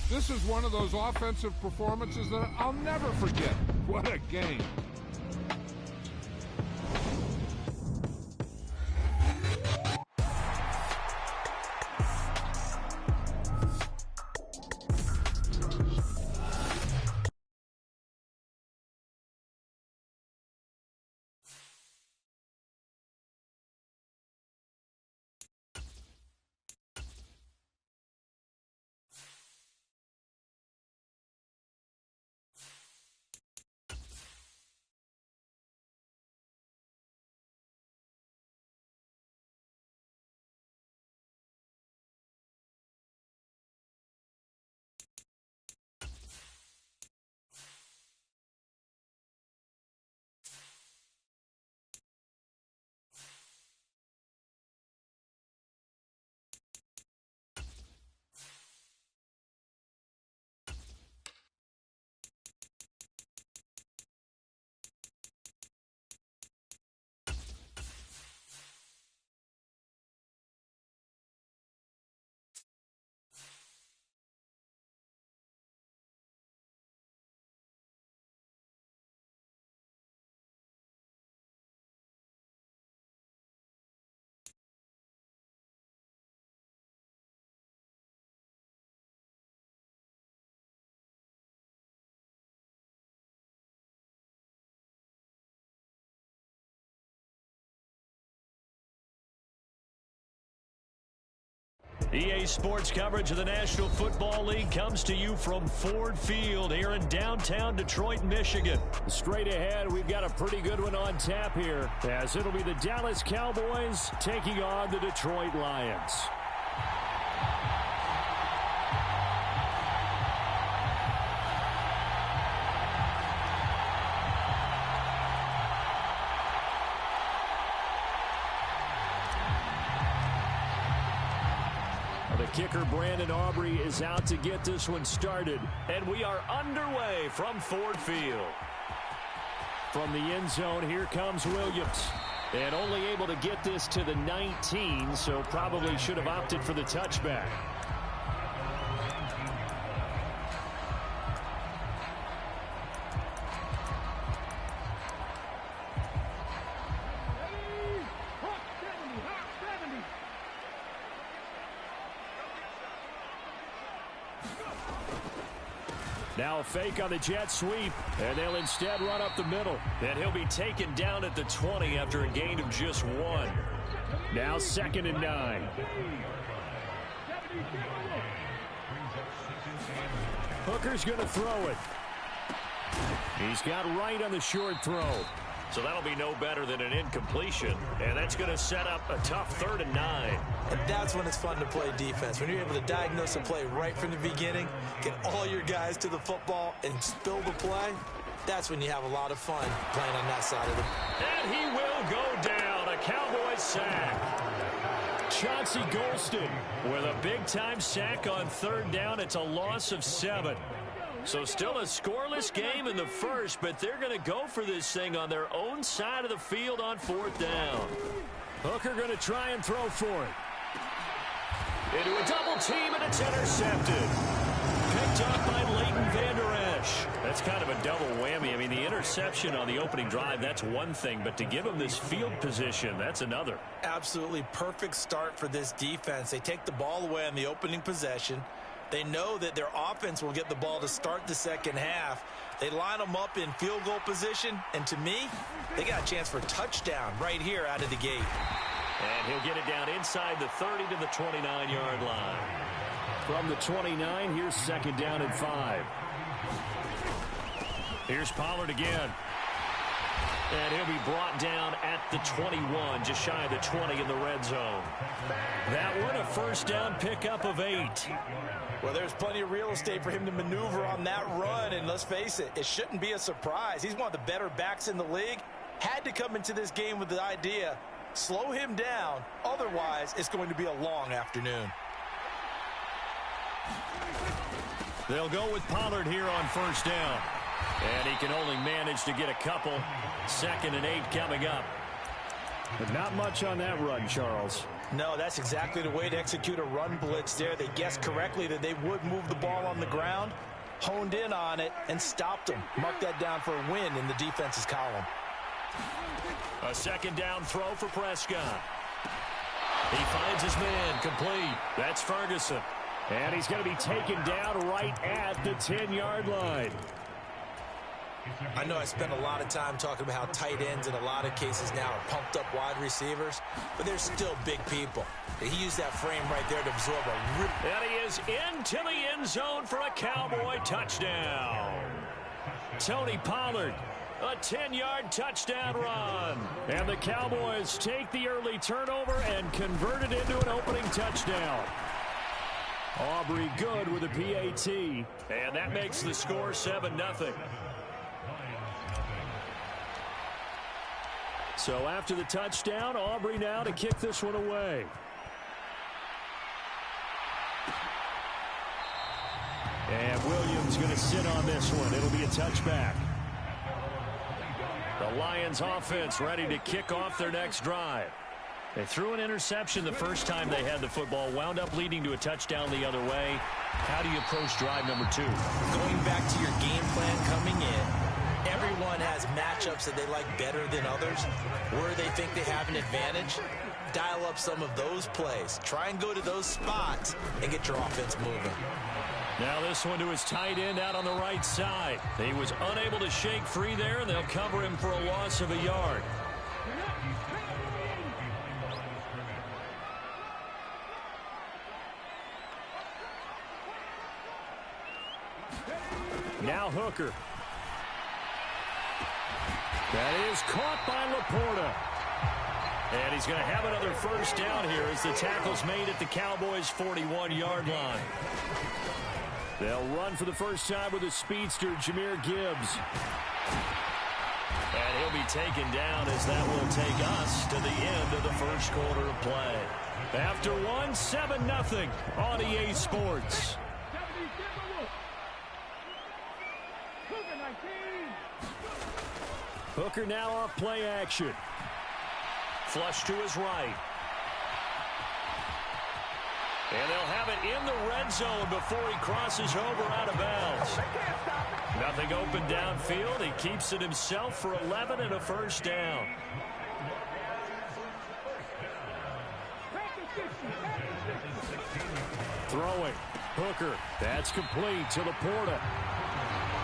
This is one of those offensive performances that I'll never forget. What a game. EA Sports coverage of the National Football League comes to you from Ford Field here in downtown Detroit, Michigan. Straight ahead, we've got a pretty good one on tap here, as it'll be the Dallas Cowboys taking on the Detroit Lions. Kicker Brandon Aubrey is out to get this one started. And we are underway from Ford Field. From the end zone, here comes Williams. And only able to get this to the 19, so probably should have opted for the touchback. Now a fake on the jet sweep, and they'll instead run up the middle. And he'll be taken down at the 20 after a gain of just 1. Now 2nd and 9. Hooker's going to throw it. He's got right on the short throw. So that'll be no better than an incompletion. And that's going to set up a tough 3rd and 9. And that's when it's fun to play defense. When you're able to diagnose a play right from the beginning, get all your guys to the football, and spill the play, that's when you have a lot of fun playing on that side of the... And he will go down. A Cowboys sack. Chauncey Golston with a big-time sack on 3rd down. It's a loss of 7. So still a scoreless game in the first, but they're going to go for this thing on their own side of the field on 4th down. Hooker going to try and throw for it. Into a double team, and it's intercepted. Picked up by Leighton Vander Esch. That's kind of a double whammy. I mean, the interception on the opening drive, that's one thing, but to give him this field position, that's another. Absolutely perfect start for this defense. They take the ball away on the opening possession. They know that their offense will get the ball to start the second half. They line them up in field goal position, and to me, they got a chance for a touchdown right here out of the gate. And he'll get it down inside the 30 to the 29-yard line. From the 29, here's 2nd down and 5. Here's Pollard again. And he'll be brought down at the 21, just shy of the 20 in the red zone. That one, a 1st down pickup of 8. Well, there's plenty of real estate for him to maneuver on that run, and let's face it, it shouldn't be a surprise. He's one of the better backs in the league. Had to come into this game with the idea, slow him down, otherwise it's going to be a long afternoon. They'll go with Pollard here on 1st down. And he can only manage to get a couple. 2nd and 8 coming up. But not much on that run, Charles. No, that's exactly the way to execute a run blitz there. They guessed correctly that they would move the ball on the ground, honed in on it, and stopped them. Mark that down for a win in the defense's column. A second down throw for Prescott. He finds his man, complete. That's Ferguson. And he's going to be taken down right at the 10-yard line. I know I spent a lot of time talking about how tight ends in a lot of cases now are pumped up wide receivers, but they're still big people. He used that frame right there to absorb a rip. And he is into the end zone for a Cowboy touchdown. Tony Pollard, a 10-yard touchdown run. And the Cowboys take the early turnover and convert it into an opening touchdown. Aubrey good with a PAT. And that makes the score 7-0. So after the touchdown, Aubrey now to kick this one away. And Williams going to sit on this one. It'll be a touchback. The Lions offense ready to kick off their next drive. They threw an interception the first time they had the football, wound up leading to a touchdown the other way. How do you approach drive number 2? Going back to your game plan coming in, everyone has matchups that they like better than others. Where they think they have an advantage, dial up some of those plays. Try and go to those spots and get your offense moving. Now this one to his tight end out on the right side. He was unable to shake free there, and they'll cover him for a loss of a yard. Now Hooker. That is caught by Laporta. And he's going to have another first down here as the tackle's made at the Cowboys' 41-yard line. They'll run for the first time with a speedster, Jahmyr Gibbs. And he'll be taken down as that will take us to the end of the first quarter of play. After 7-0 on EA Sports. Hooker now off play action. Flush to his right. And they'll have it in the red zone before he crosses over out of bounds. Nothing open downfield. He keeps it himself for 11 and a first down. Throwing. Hooker. That's complete to Laporta.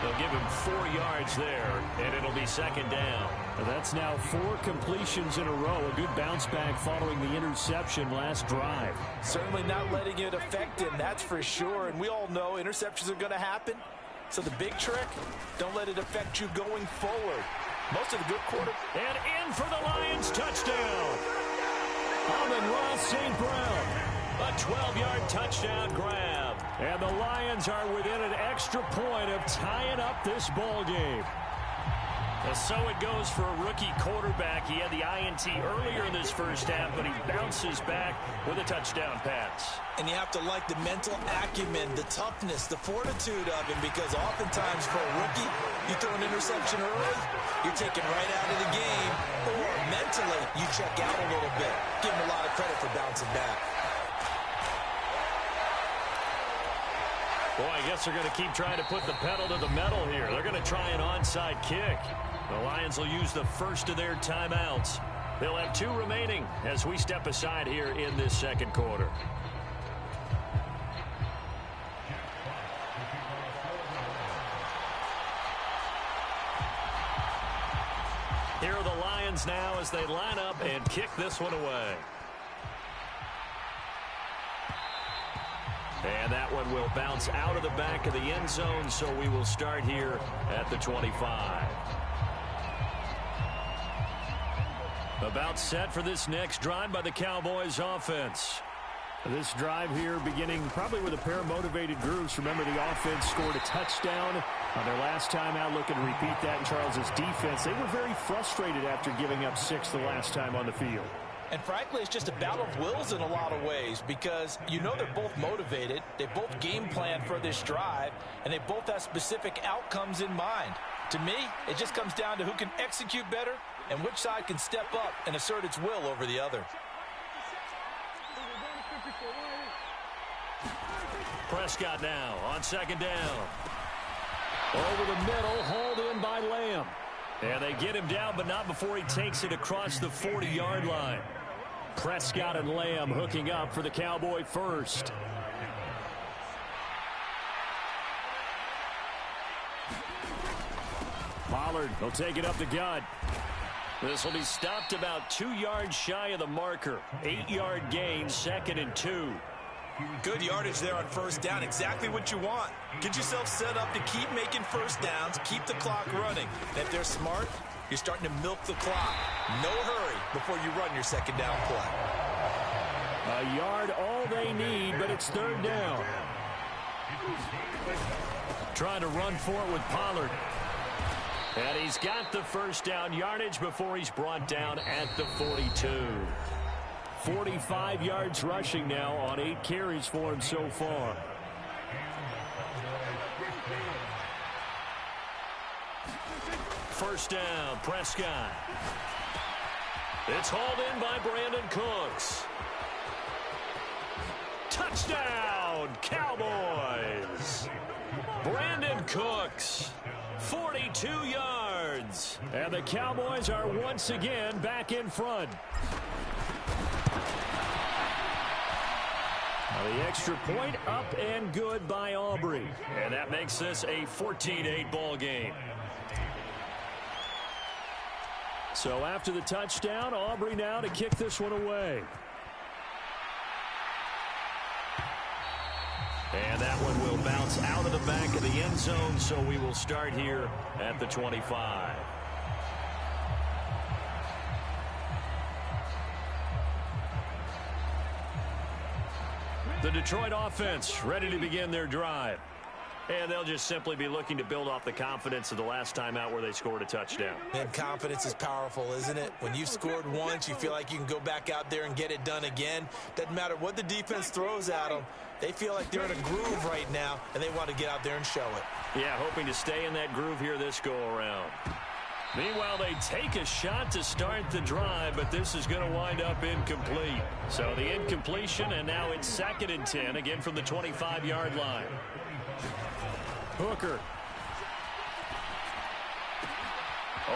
They'll give him 4 yards there, and it'll be second down. That's now 4 completions in a row. A good bounce back following the interception last drive. Certainly not letting it affect him, that's for sure. And we all know interceptions are going to happen. So the big trick, don't let it affect you going forward. Most of the good quarter. And in for the Lions touchdown. Amon-Ra St. Brown. A 12-yard touchdown grab. And the Lions are within an extra point of tying up this ball game. And so it goes for a rookie quarterback. He had the INT earlier in this first half, but he bounces back with a touchdown pass. And you have to like the mental acumen, the toughness, the fortitude of him, because oftentimes for a rookie, you throw an interception early, you're taken right out of the game, or mentally you check out a little bit. Give him a lot of credit for bouncing back. Boy, I guess they're going to keep trying to put the pedal to the metal here. They're going to try an onside kick. The Lions will use the first of their timeouts. They'll have 2 remaining as we step aside here in this second quarter. Here are the Lions now as they line up and kick this one away. And that one will bounce out of the back of the end zone, so we will start here at the 25. About set for this next drive by the Cowboys offense. This drive here beginning probably with a pair of motivated groups. Remember, the offense scored a touchdown on their last time out. Looking to repeat that in Charles's defense. They were very frustrated after giving up 6 the last time on the field. And frankly, it's just a battle of wills in a lot of ways, because you know they're both motivated, they both game plan for this drive, and they both have specific outcomes in mind. To me, it just comes down to who can execute better and which side can step up and assert its will over the other. Prescott now on second down. Over the middle, hauled in by Lamb. And they get him down, but not before he takes it across the 40-yard line. Prescott and Lamb hooking up for the Cowboy first. Pollard will take it up the gut. This will be stopped about 2 yards shy of the marker. 8-yard gain, 2nd and 2. Good yardage there on first down. Exactly what you want. Get yourself set up to keep making first downs, keep the clock running. And if they're smart, you're starting to milk the clock. No hurry before you run your second down play. A yard all they need, but it's third down. Trying to run for it with Pollard. And he's got the first down yardage before he's brought down at the 42. 45 yards rushing now on 8 carries for him so far. First down, Prescott. It's hauled in by Brandon Cooks. Touchdown, Cowboys! Brandon Cooks, 42 yards. And the Cowboys are once again back in front. The extra point up and good by Aubrey. And that makes this a 14-8 ball game. So after the touchdown, Aubrey now to kick this one away. And that one will bounce out of the back of the end zone, so we will start here at the 25. The Detroit offense ready to begin their drive. And they'll just simply be looking to build off the confidence of the last time out where they scored a touchdown. And confidence is powerful, isn't it? When you've scored once, you feel like you can go back out there and get it done again. Doesn't matter what the defense throws at them. They feel like they're in a groove right now, and they want to get out there and show it. Yeah, hoping to stay in that groove here this go-around. Meanwhile, they take a shot to start the drive, but this is going to wind up incomplete. So the incompletion, and now it's 2nd and 10, again from the 25-yard line. Hooker.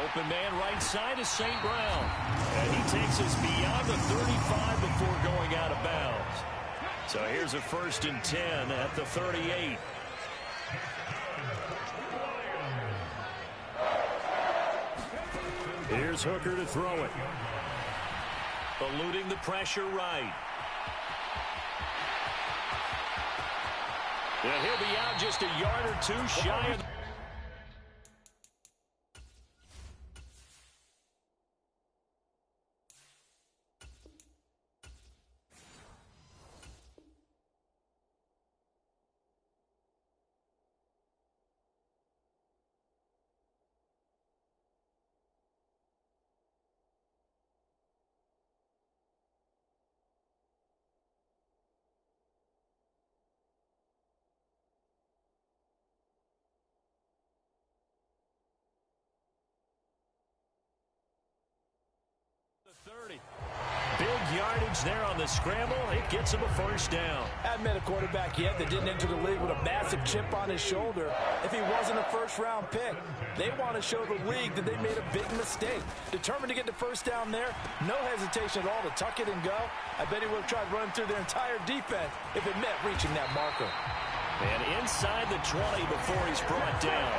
Open man right side is St. Brown. And he takes us beyond the 35 before going out of bounds. So here's a 1st and 10 at the 38. Here's Hooker to throw it. Eluding the pressure right. And he'll be out just a yard or two shy of... Big yardage there on the scramble. It gets him a first down. Haven't met a quarterback yet that didn't enter the league with a massive chip on his shoulder if he wasn't a first-round pick. They want to show the league that they made a big mistake. Determined to get the first down there, no hesitation at all to tuck it and go. I bet he would have tried running through their entire defense if it meant reaching that marker. And inside the 20 before he's brought down.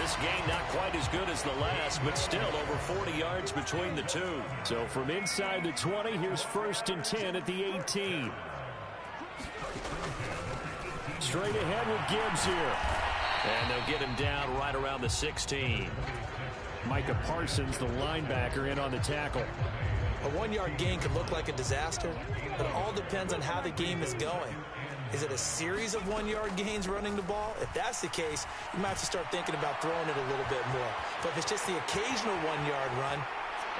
This game not quite as good as the last, but still over 40 yards between the two. So from inside the 20, here's 1st and 10 at the 18. Straight ahead with Gibbs here. And they'll get him down right around the 16. Micah Parsons, the linebacker, in on the tackle. A 1-yard gain could look like a disaster, but it all depends on how the game is going. Is it a series of 1-yard gains running the ball? If that's the case, you might have to start thinking about throwing it a little bit more. But if it's just the occasional 1-yard run.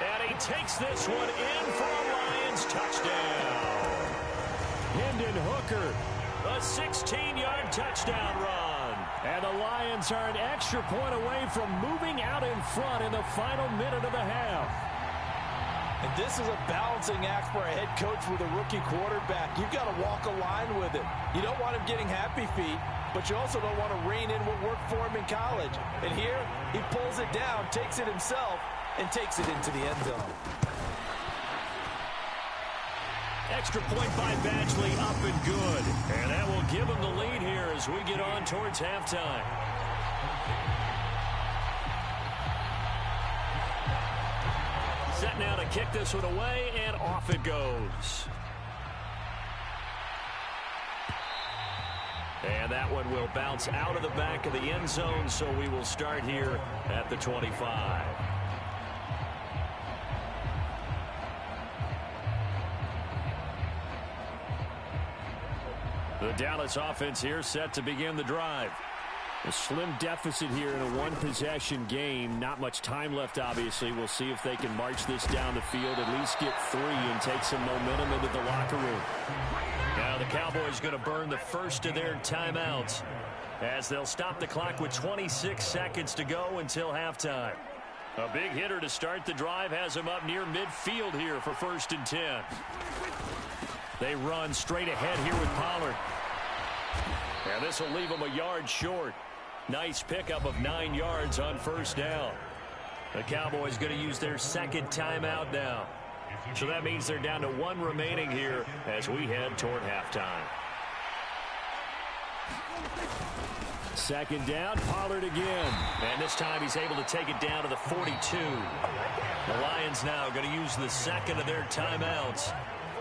And he takes this one in for a Lions touchdown. Hendon Hooker, a 16-yard touchdown run. And the Lions are an extra point away from moving out in front in the final minute of the half. And this is a balancing act for a head coach with a rookie quarterback. You've got to walk a line with it. You don't want him getting happy feet, but you also don't want to rein in what worked for him in college. And here, he pulls it down, takes it himself, and takes it into the end zone. Extra point by Badgley, up and good. And that will give him the lead here as we get on towards halftime. Set now to kick this one away, and off it goes. And that one will bounce out of the back of the end zone, so we will start here at the 25. The Dallas offense here set to begin the drive. A slim deficit here in a one-possession game. Not much time left, obviously. We'll see if they can march this down the field, at least get 3 and take some momentum into the locker room. Now the Cowboys going to burn the first of their timeouts as they'll stop the clock with 26 seconds to go until halftime. A big hitter to start the drive has him up near midfield here for 1st and 10. They run straight ahead here with Pollard. And this will leave them a yard short. Nice pickup of 9 yards on 1st down. The Cowboys going to use their second timeout now. So that means they're down to 1 remaining here as we head toward halftime. 2nd down, Pollard again. And this time he's able to take it down to the 42. The Lions now going to use the second of their timeouts.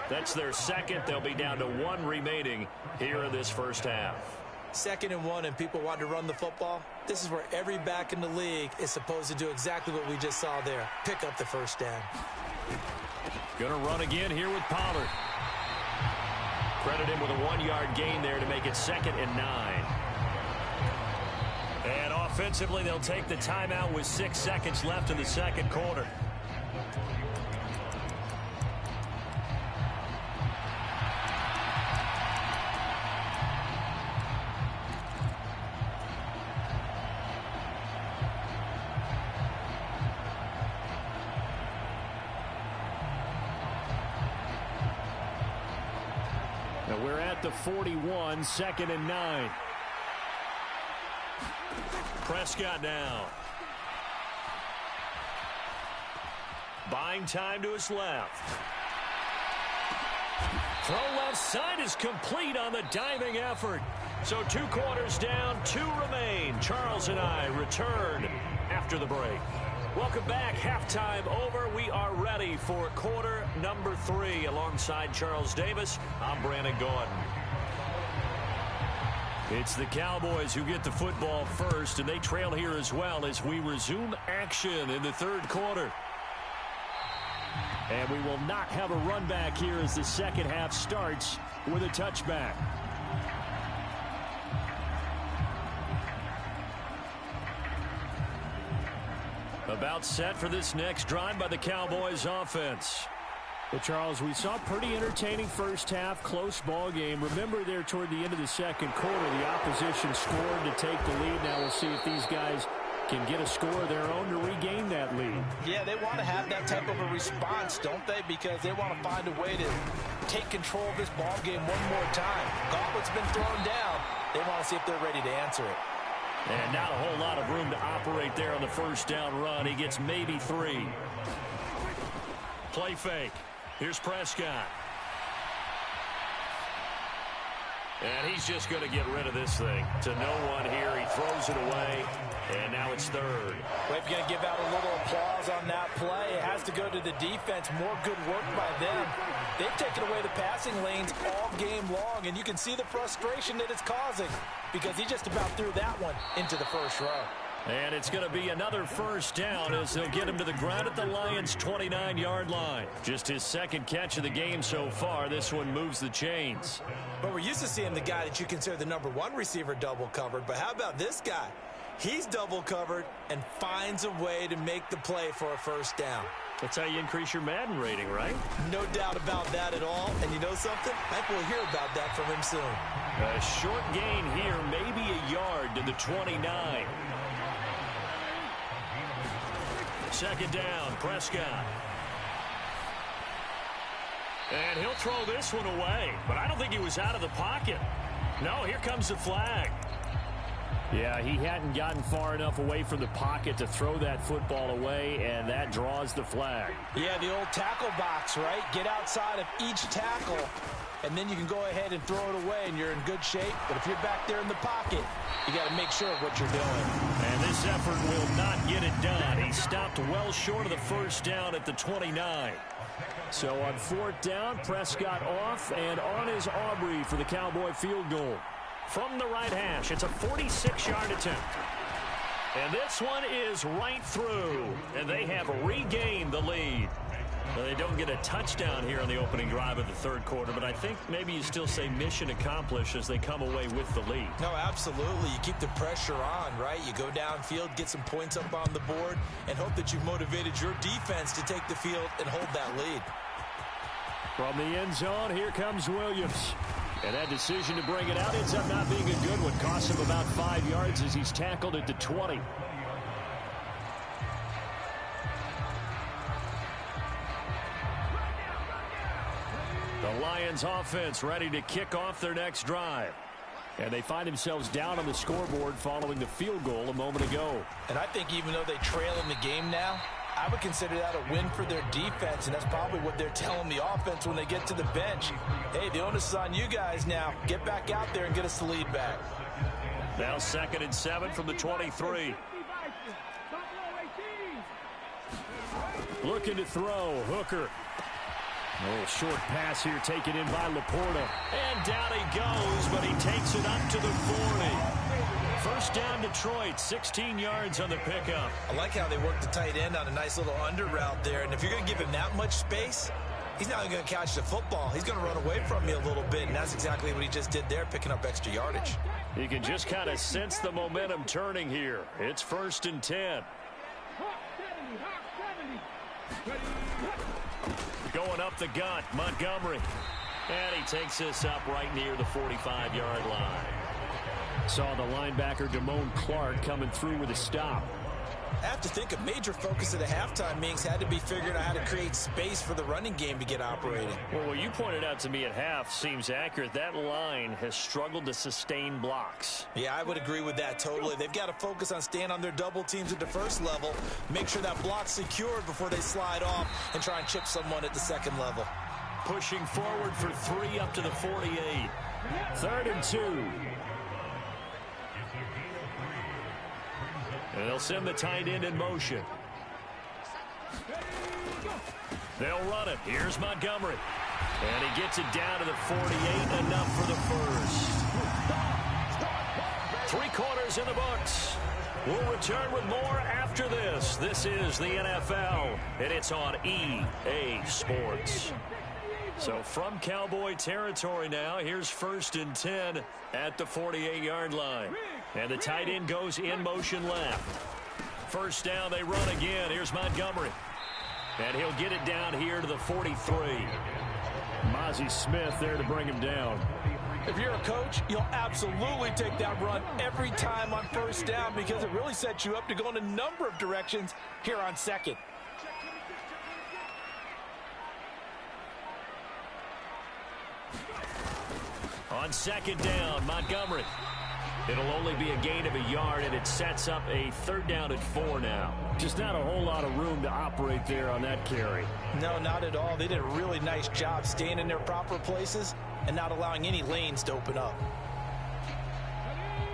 That's their second. They'll be down to 1 remaining here in this first half. 2nd and 1 and people want to run the football. This is where every back in the league is supposed to do exactly what we just saw there. Pick up the 1st down. Gonna run again here with Pollard. Credit him with a 1-yard gain there to make it 2nd and 9. And offensively, they'll take the timeout with 6 seconds left in the 2nd quarter. Now we're at the 41, 2nd and 9. Prescott now. Buying time to his left. Throw left side is complete on the diving effort. So 2 quarters down, 2 remain. Charles and I return after the break. Welcome back. Halftime over. We are ready for quarter number 3. Alongside Charles Davis, I'm Brandon Gordon. It's the Cowboys who get the football first, and they trail here as well as we resume action in the 3rd quarter. And we will not have a run back here as the 2nd half starts with a touchback. About set for this next drive by the Cowboys offense. Well, Charles, we saw a pretty entertaining first half, close ball game. Remember there toward the end of the 2nd quarter, the opposition scored to take the lead. Now we'll see if these guys can get a score of their own to regain that lead. Yeah, they want to have that type of a response, don't they? Because they want to find a way to take control of this ball game one more time. Gauntlet's been thrown down. They want to see if they're ready to answer it. And not a whole lot of room to operate there on the 1st down run. He gets maybe 3. Play fake. Here's Prescott. And he's just going to get rid of this thing. To no one here. He throws it away. And now it's 3rd. Well, if you're going to give out a little applause on that play, it has to go to the defense. More good work by them. They've taken away the passing lanes all game long, and you can see the frustration that it's causing because he just about threw that one into the 1st row. And it's going to be another 1st down as they'll get him to the ground at the Lions' 29-yard line. Just his 2nd catch of the game so far. This one moves the chains. But we're used to seeing the guy that you consider the number 1 receiver double covered. But how about this guy? He's double covered and finds a way to make the play for a 1st down. That's how you increase your Madden rating, right? No doubt about that at all. And you know something? I think we'll hear about that from him soon. A short gain here, maybe a yard to the 29. 2nd down, Prescott. And he'll throw this one away, but I don't think he was out of the pocket. No, here comes the flag. Yeah, he hadn't gotten far enough away from the pocket to throw that football away, and that draws the flag. Yeah, the old tackle box, right? Get outside of each tackle, and then you can go ahead and throw it away, and you're in good shape. But if you're back there in the pocket, you got to make sure of what you're doing. And this effort will not get it done. He stopped well short of the first down at the 29. So on 4th down, Prescott off, and on is Aubrey for the Cowboy field goal. From the right hash, it's a 46-yard attempt. And this one is right through, and they have regained the lead. Well, they don't get a touchdown here on the opening drive of the third quarter, but I think maybe you still say mission accomplished as they come away with the lead. No, absolutely. You keep the pressure on, right? You go downfield, get some points up on the board, and hope that you've motivated your defense to take the field and hold that lead. From the end zone, here comes Williams. And that decision to bring it out ends up not being a good one. Costs him about 5 yards as he's tackled at the 20. The Lions offense ready to kick off their next drive. And they find themselves down on the scoreboard following the field goal a moment ago. And I think even though they trail in the game now, I would consider that a win for their defense, and that's probably what they're telling the offense when they get to the bench. Hey, the onus is on you guys now. Get back out there and get us the lead back. Now 2nd and 7 from the 23. Looking to throw. Hooker. A little short pass here taken in by Laporta. And down he goes, but he takes it up to the 40. First down, Detroit, 16 yards on the pickup. I like how they work the tight end on a nice little under route there. And if you're going to give him that much space, he's not going to catch the football. He's going to run away from you a little bit, and that's exactly what he just did there, picking up extra yardage. You can just kind of sense the momentum turning here. It's 1st and 10. Going up the gut, Montgomery. And he takes this up right near the 45-yard line. Saw the linebacker Damone Clark coming through with a stop. I have to think a major focus of the halftime meetings had to be figuring out how to create space for the running game to get operating. Well, what you pointed out to me at half seems accurate. That line has struggled to sustain blocks. Yeah, I would agree with that totally. They've got to focus on staying on their double teams at the first level, make sure that block's secured before they slide off and try and chip someone at the second level. Pushing forward for 3 up to the 48. 3rd and 2. And they'll send the tight end in motion. They'll run it. Here's Montgomery. And he gets it down to the 48. Enough for the first. 3 quarters in the books. We'll return with more after this. This is the NFL, and it's on EA Sports. So from Cowboy territory now, here's 1st and 10 at the 48-yard line. And the tight end goes in motion left. First down, they run again. Here's Montgomery. And he'll get it down here to the 43. Mozzie Smith there to bring him down. If you're a coach, you'll absolutely take that run every time on first down because it really sets you up to go in a number of directions here on 2nd. On 2nd down, Montgomery. It'll only be a gain of a yard, and it sets up a 3rd down and 4 now. Just not a whole lot of room to operate there on that carry. No, not at all. They did a really nice job staying in their proper places and not allowing any lanes to open up.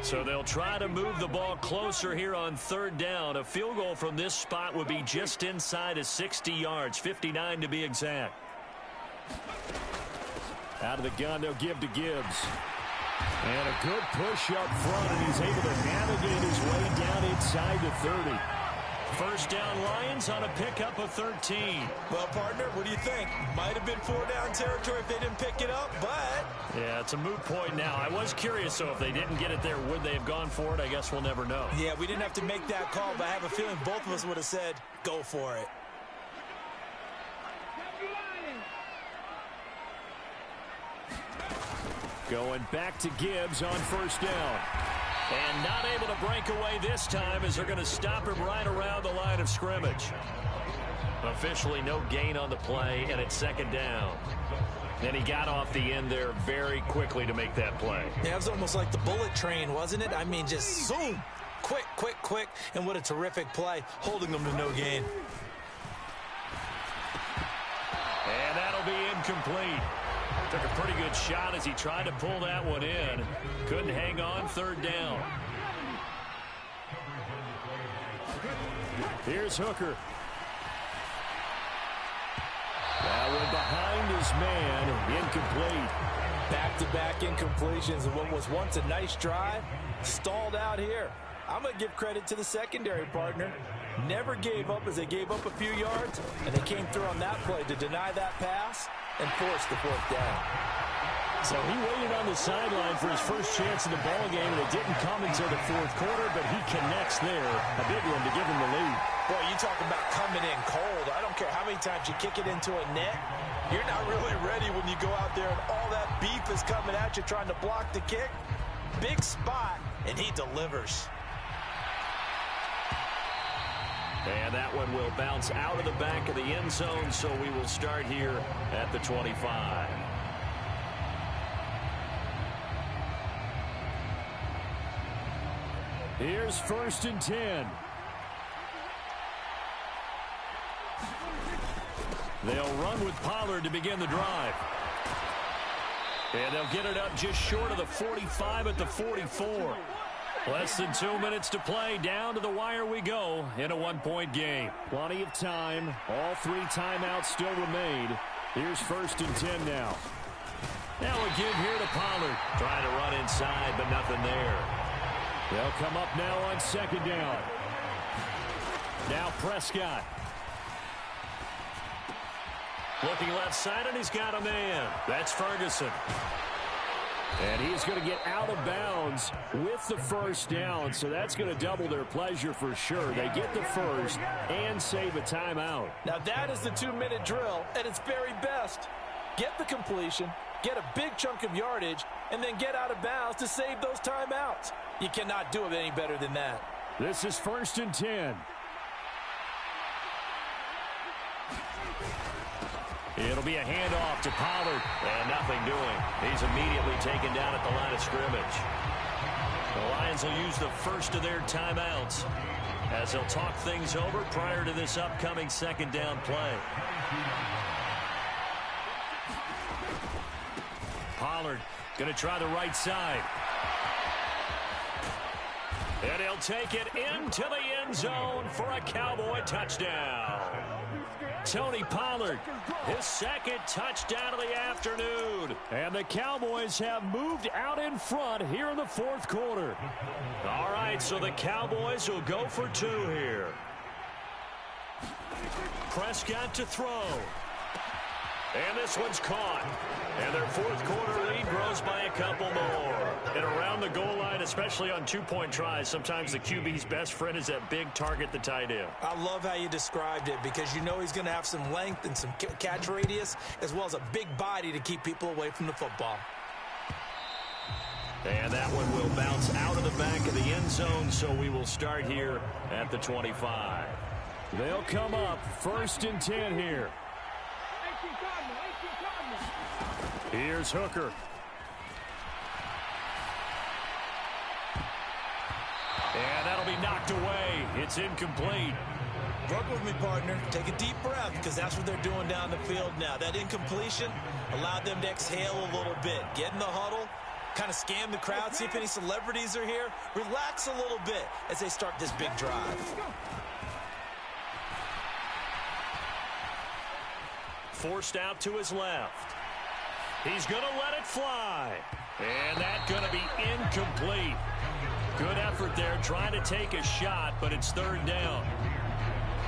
So they'll try to move the ball closer here on 3rd down. A field goal from this spot would be just inside of 60 yards, 59 to be exact. Out of the gun, they'll give to Gibbs. And a good push up front, and he's able to navigate his way down inside the 30. First down Lions on a pickup of 13. Well, partner, what do you think? Might have been 4-down territory if they didn't pick it up, but... Yeah, it's a moot point now. I was curious, so if they didn't get it there, would they have gone for it? I guess we'll never know. Yeah, we didn't have to make that call, but I have a feeling both of us would have said, go for it. Going back to Gibbs on first down. And not able to break away this time as they're going to stop him right around the line of scrimmage. Officially no gain on the play, and it's second down. And he got off the end there very quickly to make that play. Yeah, it was almost like the bullet train, wasn't it? I mean, just zoom. Quick, quick, quick. And what a terrific play, holding them to no gain. And that'll be incomplete. Took a pretty good shot as he tried to pull that one in. Couldn't hang on, third down. Here's Hooker. That one behind his man, incomplete. Back-to-back incompletions of what was once a nice drive, stalled out here. I'm going to give credit to the secondary partner. Never gave up as they gave up a few yards, and they came through on that play to deny that pass and force the fourth down. So he waited on the sideline for his first chance in the ball game, and it didn't come until the fourth quarter, but he connects there. A big one to give him the lead. Boy, you talk about coming in cold. I don't care how many times you kick it into a net. You're not really ready when you go out there and all that beef is coming at you trying to block the kick. Big spot, and he delivers. And that one will bounce out of the back of the end zone, so we will start here at the 25. Here's 1st and 10. They'll run with Pollard to begin the drive. And they'll get it up just short of the 45 at the 44. Less than 2 minutes to play. Down to the wire we go in a one-point game. Plenty of time. All 3 timeouts still remain. Here's 1st and 10 now. Now a give here to Pollard. Trying to run inside, but nothing there. They'll come up now on 2nd down. Now Prescott. Looking left side, and he's got a man. That's Ferguson. And he's going to get out of bounds with the first down, so that's going to double their pleasure for sure. They get the first and save a timeout. Now that is the 2-minute drill at its very best. Get the completion, get a big chunk of yardage, and then get out of bounds to save those timeouts. You cannot do it any better than that. This is 1st and 10. It'll be a handoff to Pollard, and nothing doing. He's immediately taken down at the line of scrimmage. The Lions will use the first of their timeouts as they'll talk things over prior to this upcoming 2nd down play. Pollard going to try the right side. And he'll take it into the end zone for a Cowboy touchdown. Tony Pollard, his 2nd touchdown of the afternoon. And the Cowboys have moved out in front here in the 4th quarter. All right, so the Cowboys will go for 2 here. Prescott to throw. And this one's caught. And their 4th quarter lead grows by a couple more. And around the goal line, especially on 2-point tries, sometimes the QB's best friend is that big target, the tight end. I love how you described it because you know he's going to have some length and some catch radius as well as a big body to keep people away from the football. And that one will bounce out of the back of the end zone, so we will start here at the 25. They'll come up 1st and 10 here. Here's Hooker. And that'll be knocked away. It's incomplete. Work with me, partner. Take a deep breath because that's what they're doing down the field now. That incompletion allowed them to exhale a little bit. Get in the huddle, kind of scan the crowd, see if any celebrities are here. Relax a little bit as they start this big drive. Forced out to his left. He's going to let it fly. And that's going to be incomplete. Good effort there trying to take a shot, but it's 3rd down.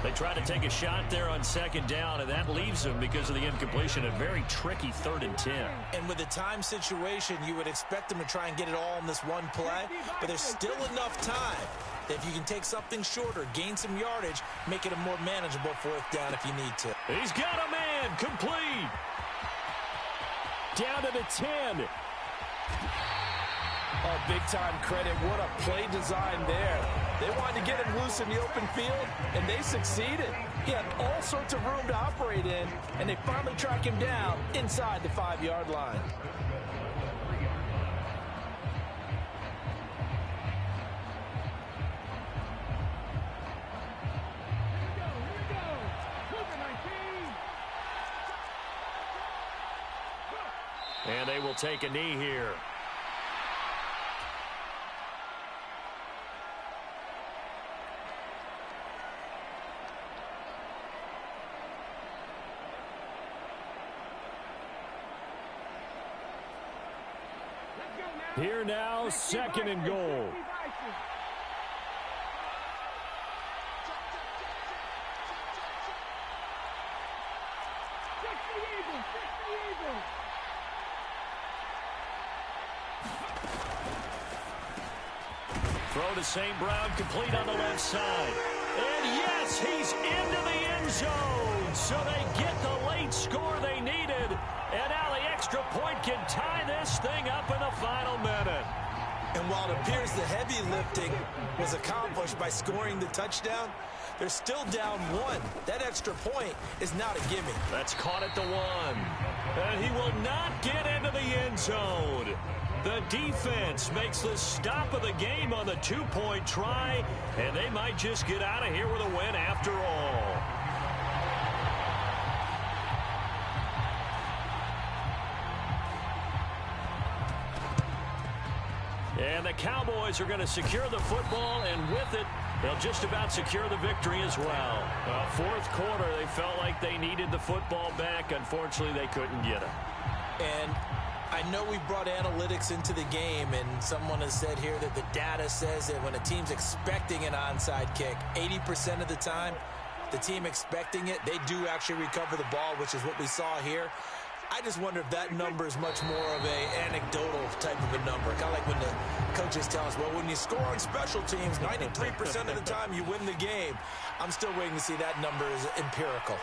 They try to take a shot there on 2nd down, and that leaves them because of the incompletion. A very tricky 3rd and 10. And with the time situation, you would expect them to try and get it all in this one play, but there's still enough time that if you can take something shorter, gain some yardage, make it a more manageable 4th down if you need to. He's got a man, complete. Down to the 10. Oh, big-time credit. What a play design there. They wanted to get him loose in the open field, and they succeeded. He had all sorts of room to operate in, and they finally track him down inside the 5-yard line. And they will take a knee here. Here now, 2nd and goal. Throw to St. Brown, complete on the left side. And yes, he's into the end zone. So they get the late score they needed. And now the extra point can tie this thing up in the final minute. And while it appears the heavy lifting was accomplished by scoring the touchdown, they're still down 1. That extra point is not a gimme. That's caught at the 1. And he will not get into the end zone. The defense makes the stop of the game on the 2-point try, and they might just get out of here with a win after all. And the Cowboys are going to secure the football, and with it, they'll just about secure the victory as well. Fourth quarter, they felt like they needed the football back. Unfortunately, they couldn't get it. And I know we brought analytics into the game, and someone has said here that the data says that when a team's expecting an onside kick, 80% of the time, the team expecting it, they do actually recover the ball, which is what we saw here. I just wonder if that number is much more of a anecdotal type of a number. Kind of like when the coaches tell us, well, when you score on special teams, 93% of the time you win the game. I'm still waiting to see that number is empirical.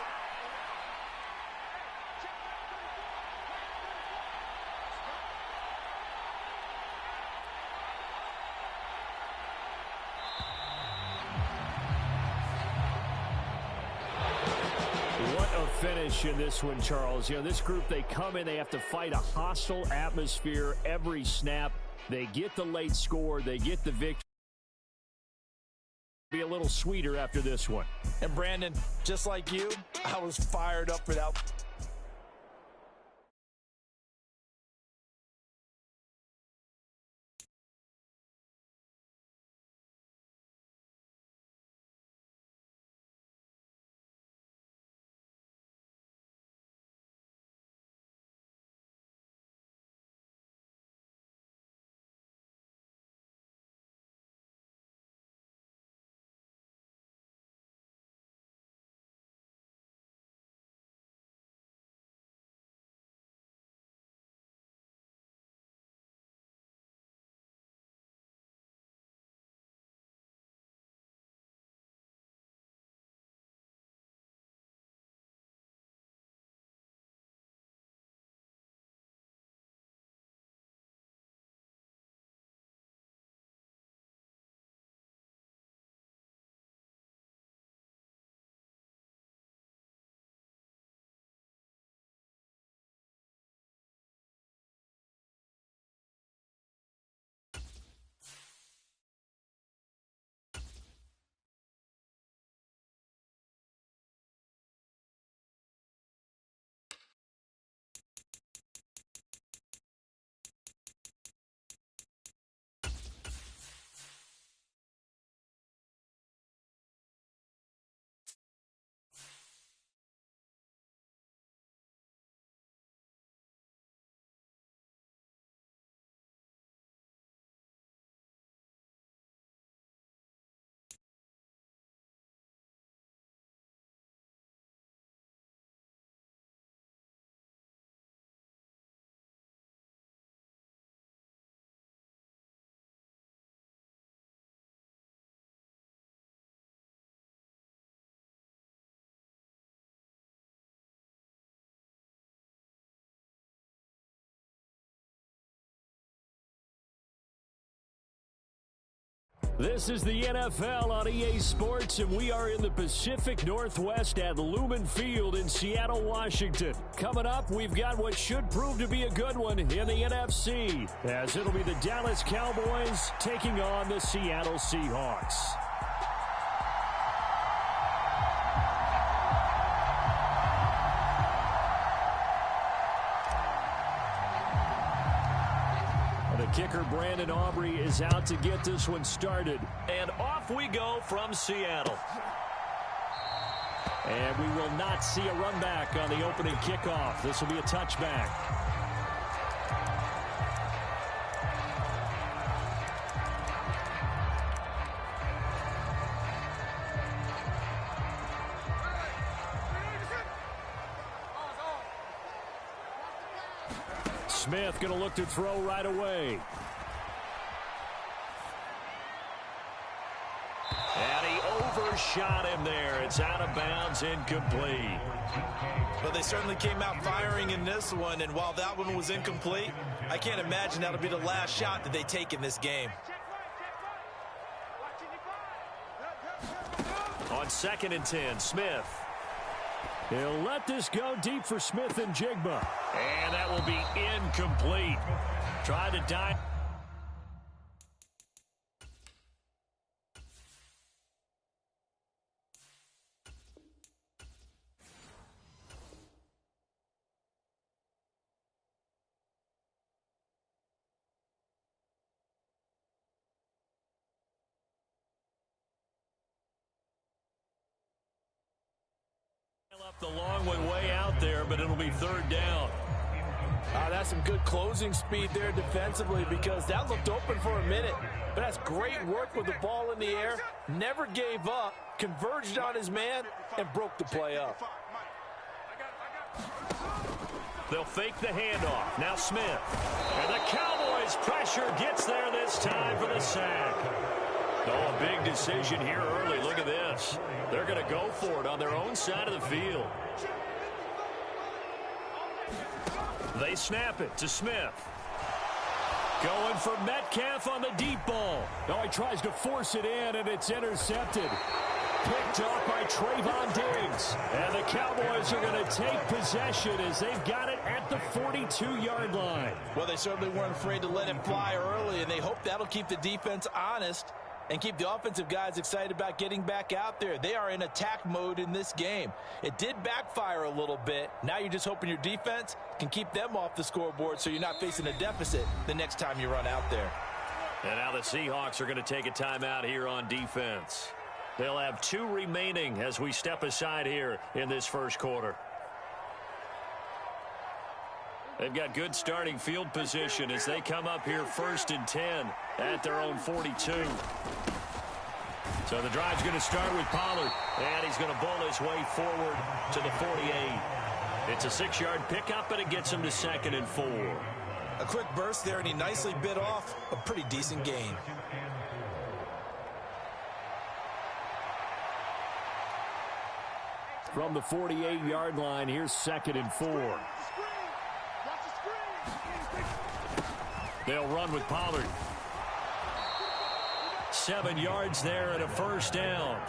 Finish in this one, Charles. You know, this group, they come in, they have to fight a hostile atmosphere every snap. They get the late score, they get the victory. Be a little sweeter after this one. And Brandon, just like you, I was fired up for that. This is the NFL on EA Sports, and we are in the Pacific Northwest at Lumen Field in Seattle, Washington. Coming up, we've got what should prove to be a good one in the NFC, as it'll be the Dallas Cowboys taking on the Seattle Seahawks. Kicker Brandon Aubrey is out to get this one started. And off we go from Seattle. And we will not see a run back on the opening kickoff. This will be a touchback. Smith going to look to throw right away. And he overshot him there. It's out of bounds, incomplete. But they certainly came out firing in this one, and while that one was incomplete, I can't imagine that'll be the last shot that they take in this game. On 2nd and 10, Smith. He'll let this go deep for Smith and Jigba. And that will be incomplete. Tried to dive. Up the long way out there, but it'll be 3rd down. That's some good closing speed there defensively, because that looked open for a minute. But that's great work with the ball in the air. Never gave up, converged on his man, and broke the play up. They'll fake the handoff. Now Smith. And the Cowboys' pressure gets there this time for the sack. Oh, a big decision here early. Look at this. They're going to go for it on their own side of the field. They snap it to Smith. Going for Metcalf on the deep ball. Oh, he tries to force it in, and it's intercepted. Picked off by Trayvon Diggs. And the Cowboys are going to take possession as they've got it at the 42-yard line. Well, they certainly weren't afraid to let it fly early, and they hope that'll keep the defense honest and keep the offensive guys excited about getting back out there. They are in attack mode in this game. It did backfire a little bit. Now you're just hoping your defense can keep them off the scoreboard so you're not facing a deficit the next time you run out there. And now the Seahawks are going to take a timeout here on defense. They'll have 2 remaining as we step aside here in this first quarter. They've got good starting field position as they come up here 1st and 10 at their own 42. So the drive's going to start with Pollard, and he's going to bowl his way forward to the 48. It's a 6-yard pickup, and it gets him to 2nd and 4. A quick burst there, and he nicely bit off a pretty decent gain. From the 48-yard line, here's 2nd and 4. They'll run with Pollard. 7 yards there and a 1st down.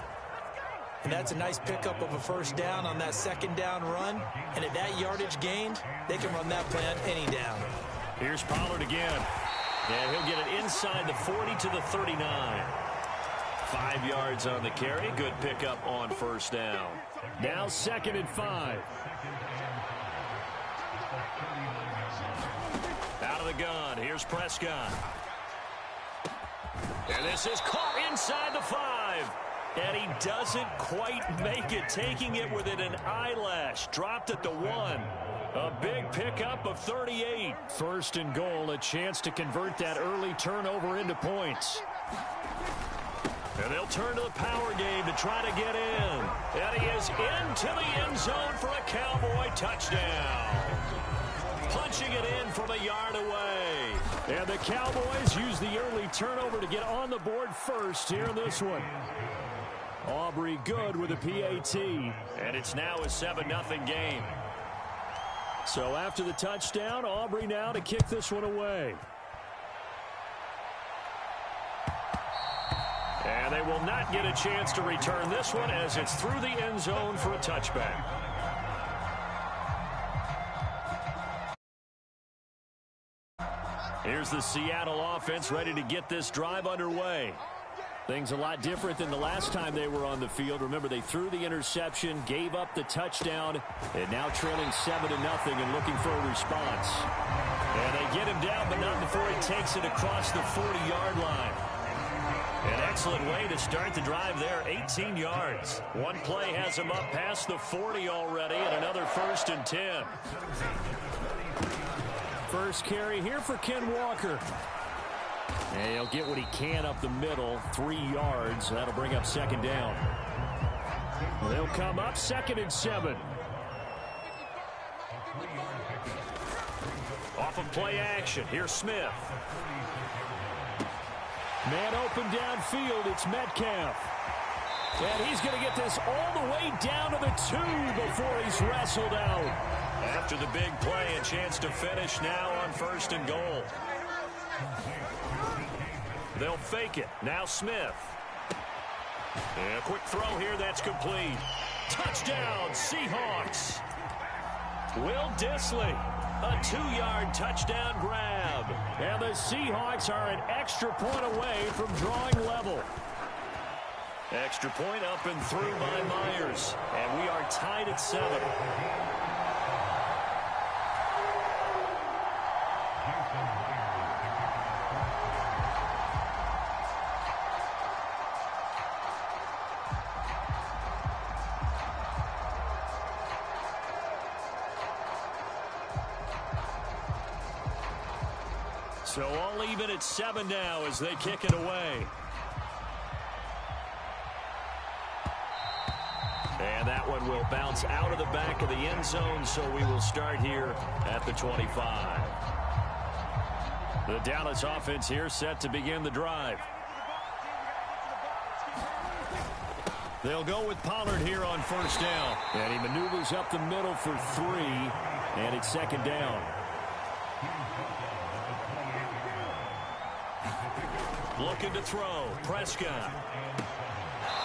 And that's a nice pickup of a 1st down on that 2nd down run. And at that yardage gained, they can run that plan any down. Here's Pollard again. And he'll get it inside the 40 to the 39. 5 yards on the carry. Good pickup on 1st down. Now 2nd and 5. Out of the gun. Here's Prescott. And this is caught inside the 5. And he doesn't quite make it, taking it within an eyelash. Dropped at the 1. A big pickup of 38. 1st and goal, a chance to convert that early turnover into points. And they'll turn to the power game to try to get in. And he is into the end zone for a Cowboy touchdown. Punching it in from a yard away. And the Cowboys use the early turnover to get on the board first here in this one. Aubrey good with a PAT. And it's now a 7-0 game. So after the touchdown, Aubrey now to kick this one away. And they will not get a chance to return this one as it's through the end zone for a touchback. Here's the Seattle offense ready to get this drive underway. Things a lot different than the last time they were on the field. Remember, they threw the interception, gave up the touchdown, and now trailing 7-0 and looking for a response. And they get him down, but not before he takes it across the 40-yard line. An excellent way to start the drive there, 18 yards. One play has him up past the 40 already, and another 1st and 10. First carry here for Ken Walker. And he'll get what he can up the middle, 3 yards. That'll bring up 2nd down. They'll come up 2nd and 7. Off of play action, here's Smith. Man open downfield, it's Metcalf. And he's going to get this all the way down to the 2 before he's wrestled out. After the big play, a chance to finish now on 1st and goal. They'll fake it. Now Smith. And a quick throw here, that's complete. Touchdown, Seahawks. Will Dissly, a 2-yard touchdown grab. And the Seahawks are an extra point away from drawing level. Extra point up and through by Myers. And we are tied at 7. So all even at 7 now as they kick it away. And that one will bounce out of the back of the end zone, so we will start here at the 25. The Dallas offense here set to begin the drive. They'll go with Pollard here on 1st down. And he maneuvers up the middle for 3, and it's 2nd down. Looking to throw. Prescott.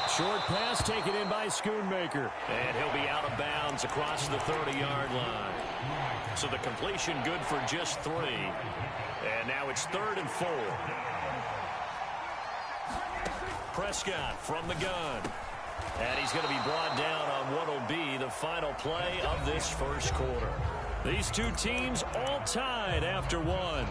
Short pass taken in by Schoonmaker. And he'll be out of bounds across the 30-yard line. So the completion good for just 3. And now it's 3rd and 4. Prescott from the gun. And he's going to be brought down on what will be the final play of this 1st quarter. These two teams all tied after 1.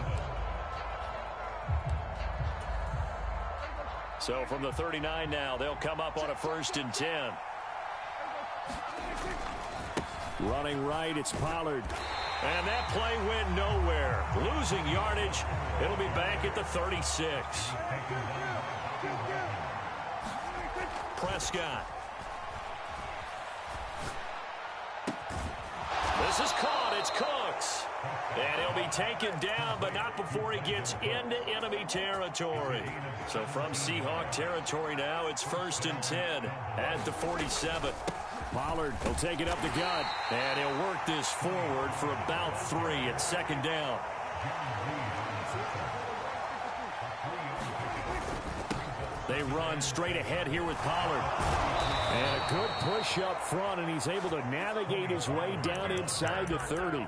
So from the 39 now, they'll come up on a 1st and 10. Running right, it's Pollard. And that play went nowhere. Losing yardage. It'll be back at the 36. Prescott. This is caught. It's Cooks. And he'll be taken down, but not before he gets into enemy territory. So from Seahawk territory now, it's 1st and 10 at the 47. Pollard will take it up the gut. And he'll work this forward for about 3 at 2nd down. They run straight ahead here with Pollard. And a good push up front, and he's able to navigate his way down inside the 30.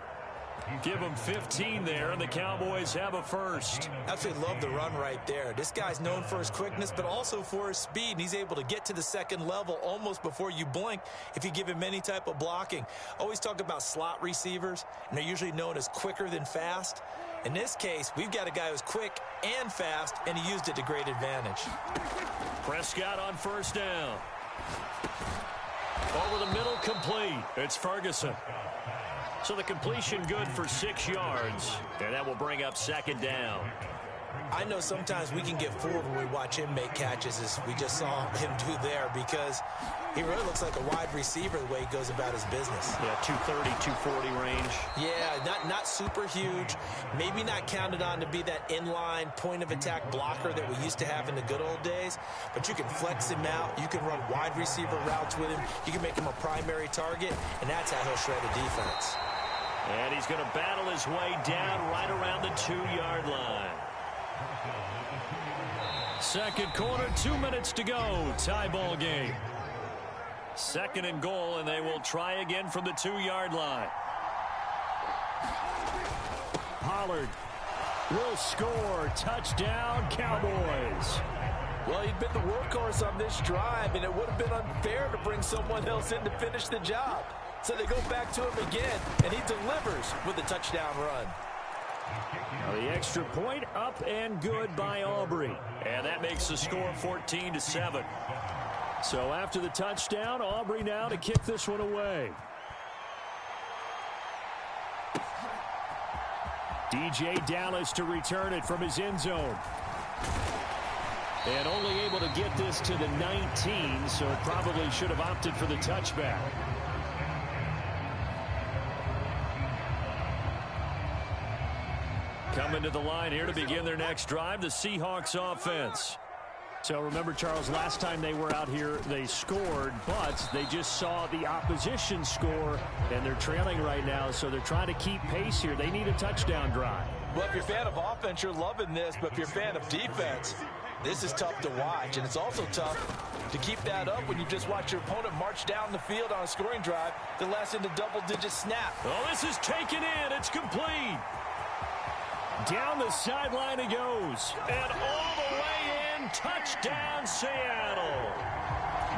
Give him 15 there, and the Cowboys have a 1st. Absolutely love the run right there. This guy's known for his quickness, but also for his speed. And he's able to get to the 2nd level almost before you blink if you give him any type of blocking. Always talk about slot receivers, and they're usually known as quicker than fast. In this case, we've got a guy who's quick and fast, and he used it to great advantage. Prescott on 1st down. Over the middle, complete. It's Ferguson. So the completion good for 6 yards, and that will bring up 2nd down. I know sometimes we can get fooled when we watch him make catches, as we just saw him do there, because he really looks like a wide receiver the way he goes about his business. Yeah, 230, 240 range. Yeah, not super huge. Maybe not counted on to be that inline point-of-attack blocker that we used to have in the good old days, but you can flex him out. You can run wide receiver routes with him. You can make him a primary target, and that's how he'll shred a defense. And he's going to battle his way down right around the 2-yard line. Second quarter, 2 minutes to go. Tie ball game. Second and goal, and they will try again from the 2-yard line. Pollard will score. Touchdown, Cowboys. Well, he'd been the workhorse on this drive, and it would have been unfair to bring someone else in to finish the job. So they go back to him again, and he delivers with a touchdown run. Now the extra point up and good by Aubrey. And that makes the score 14-7. So after the touchdown, Aubrey now to kick this one away. DJ Dallas to return it from his end zone. And only able to get this to the 19, so probably should have opted for the touchback. Coming to the line here to begin their next drive, the Seahawks offense. So remember, Charles, last time they were out here, they scored, but they just saw the opposition score, and they're trailing right now, so they're trying to keep pace here. They need a touchdown drive. Well, if you're a fan of offense, you're loving this, but if you're a fan of defense, this is tough to watch, and it's also tough to keep that up when you just watch your opponent march down the field on a scoring drive that lasts into double-digit snap. Oh, this is taken in. It's complete. Down the sideline it goes. And all the way in, touchdown Seattle.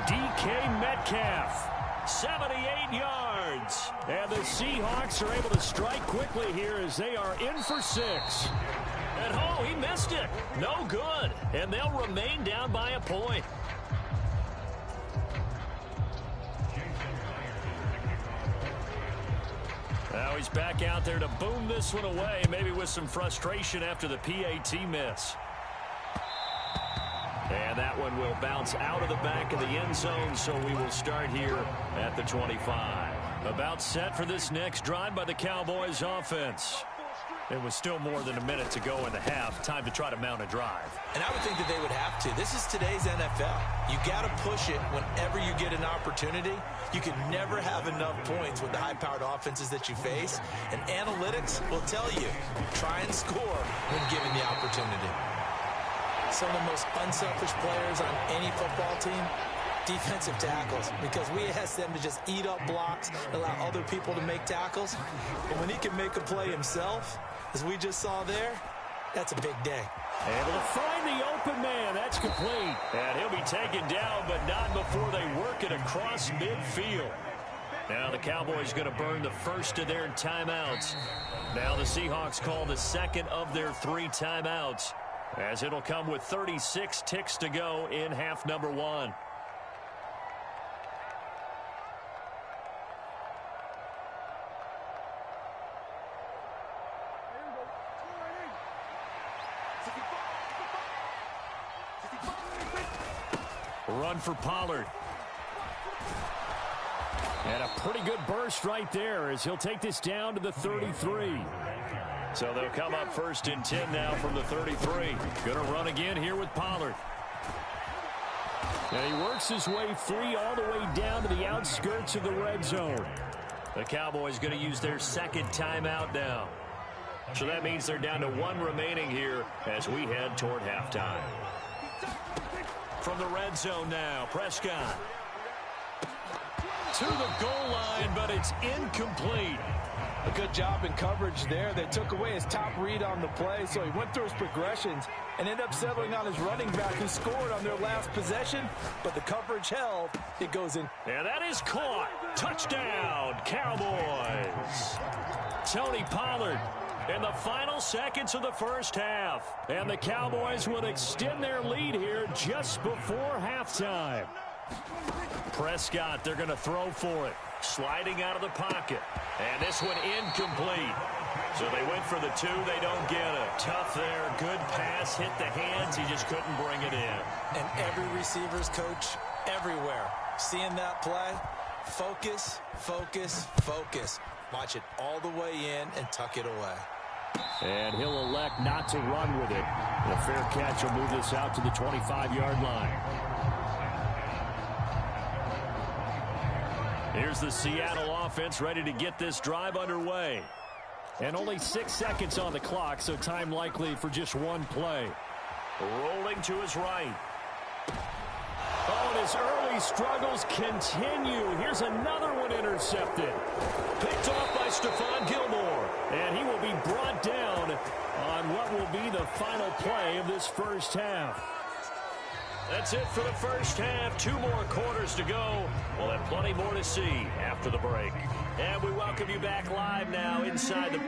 DK Metcalf, 78 yards. And the Seahawks are able to strike quickly here as they are in for 6. And oh, he missed it. No good. And they'll remain down by a point. Now he's back out there to boom this one away, maybe with some frustration after the PAT miss. And that one will bounce out of the back of the end zone, so we will start here at the 25. About set for this next drive by the Cowboys offense. It was still more than a minute to go in the half. Time to try to mount a drive. And I would think that they would have to. This is today's NFL. You got to push it whenever you get an opportunity. You can never have enough points with the high-powered offenses that you face. And analytics will tell you, try and score when given the opportunity. Some of the most unselfish players on any football team, defensive tackles, because we ask them to just eat up blocks, allow other people to make tackles. But when he can make a play himself, as we just saw there, that's a big day. Able to find the open man. That's complete. And he'll be taken down, but not before they work it across midfield. Now the Cowboys going to burn the first of their timeouts. Now the Seahawks call the second of their 3 timeouts, as it'll come with 36 ticks to go in half number 1. Run for Pollard. And a pretty good burst right there as he'll take this down to the 33. So they'll come up first and 10 now from the 33. Going to run again here with Pollard. And he works his way free all the way down to the outskirts of the red zone. The Cowboys going to use their second timeout now. So that means they're down to 1 remaining here as we head toward halftime. From the red zone now, Prescott to the goal line, but it's incomplete. A good job in coverage there. They took away his top read on the play, so he went through his progressions and ended up settling on his running back who scored on their last possession, but the coverage held. It goes in. And that is caught. Touchdown, Cowboys. Tony Pollard in the final seconds of the first half. And the Cowboys will extend their lead here just before halftime. Prescott, they're going to throw for it. Sliding out of the pocket. And this one incomplete. So they went for the 2. They don't get it. Tough there. Good pass. Hit the hands. He just couldn't bring it in. And every receiver's coach everywhere. Seeing that play, focus, focus, focus. Watch it all the way in and tuck it away. And he'll elect not to run with it. The fair catch will move this out to the 25-yard line. Here's the Seattle offense ready to get this drive underway. And only 6 seconds on the clock, so time likely for just 1 play. Rolling to his right. Oh, and his early struggles continue. Here's another one intercepted. Picked off by Stephon Gilmore. And he will be brought down on what will be the final play of this first half. That's it for the first half. 2 more quarters to go. We'll have plenty more to see after the break. And we welcome you back live now inside the...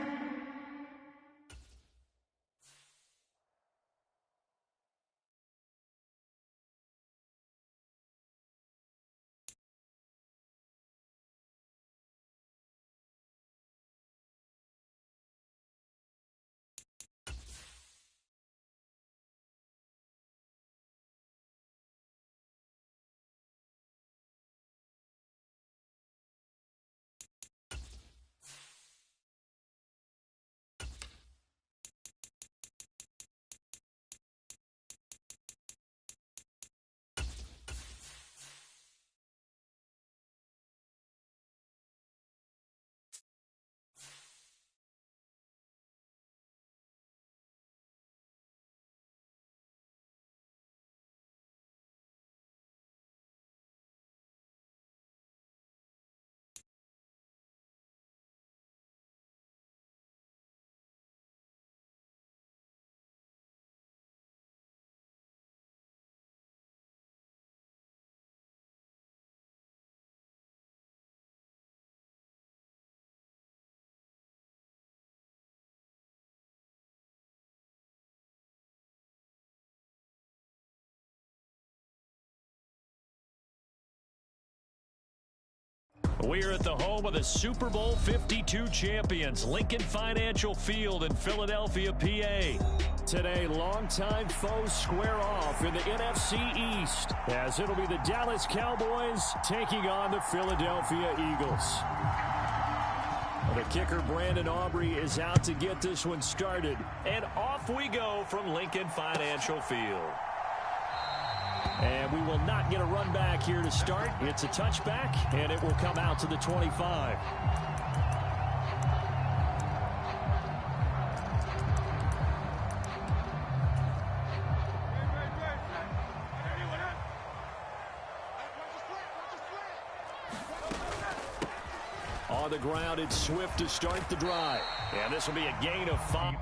We're at the home of the Super Bowl 52 champions, Lincoln Financial Field in Philadelphia, PA. Today, longtime foes square off in the NFC East, as it'll be the Dallas Cowboys taking on the Philadelphia Eagles. The kicker, Brandon Aubrey, is out to get this one started. And off we go from Lincoln Financial Field. And we will not get a run back here to start. It's a touchback, and it will come out to the 25. On the ground, it's Swift to start the drive. And this will be a gain of 5.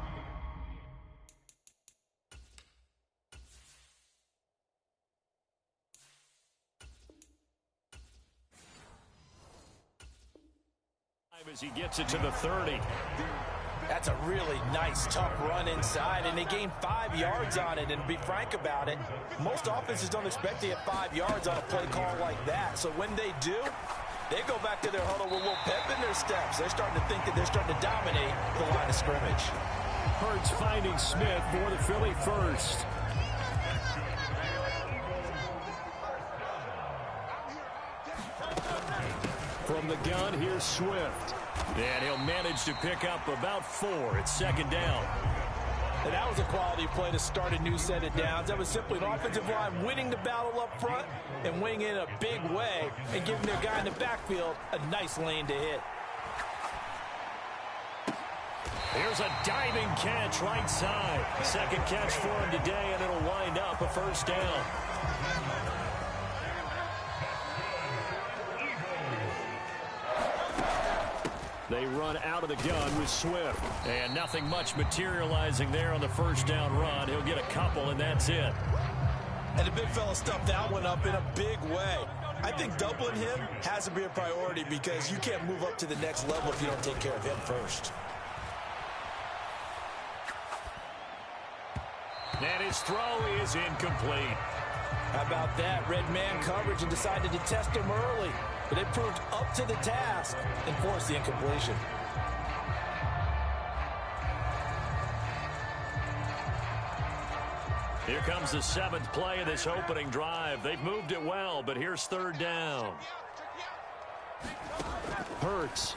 As he gets it to the 30. That's a really nice, tough run inside, and they gained 5 yards on it. And to be frank about it, most offenses don't expect to get 5 yards on a play call like that. So when they do, they go back to their huddle with a little pep in their steps. They're starting to think that they're starting to dominate the line of scrimmage. Hurts finding Smith for the Philly first. From the gun, here's Swift. And he'll manage to pick up about 4. It's second down. And that was a quality play to start a new set of downs. That was simply an offensive line winning the battle up front and winning in a big way and giving their guy in the backfield a nice lane to hit. Here's a diving catch right side. Second catch for him today, and it'll wind up a first down. They run out of the gun with Swift. And nothing much materializing there on the first down run. He'll get a couple, and that's it. And the big fella stuffed that one up in a big way. I think doubling him has to be a priority because you can't move up to the next level if you don't take care of him first. And his throw is incomplete. How about that? Red man coverage and decided to test him early. But it proved up to the task and forced the incompletion. Here comes the 7th play of this opening drive. They've moved it well, but here's third down. Hurts.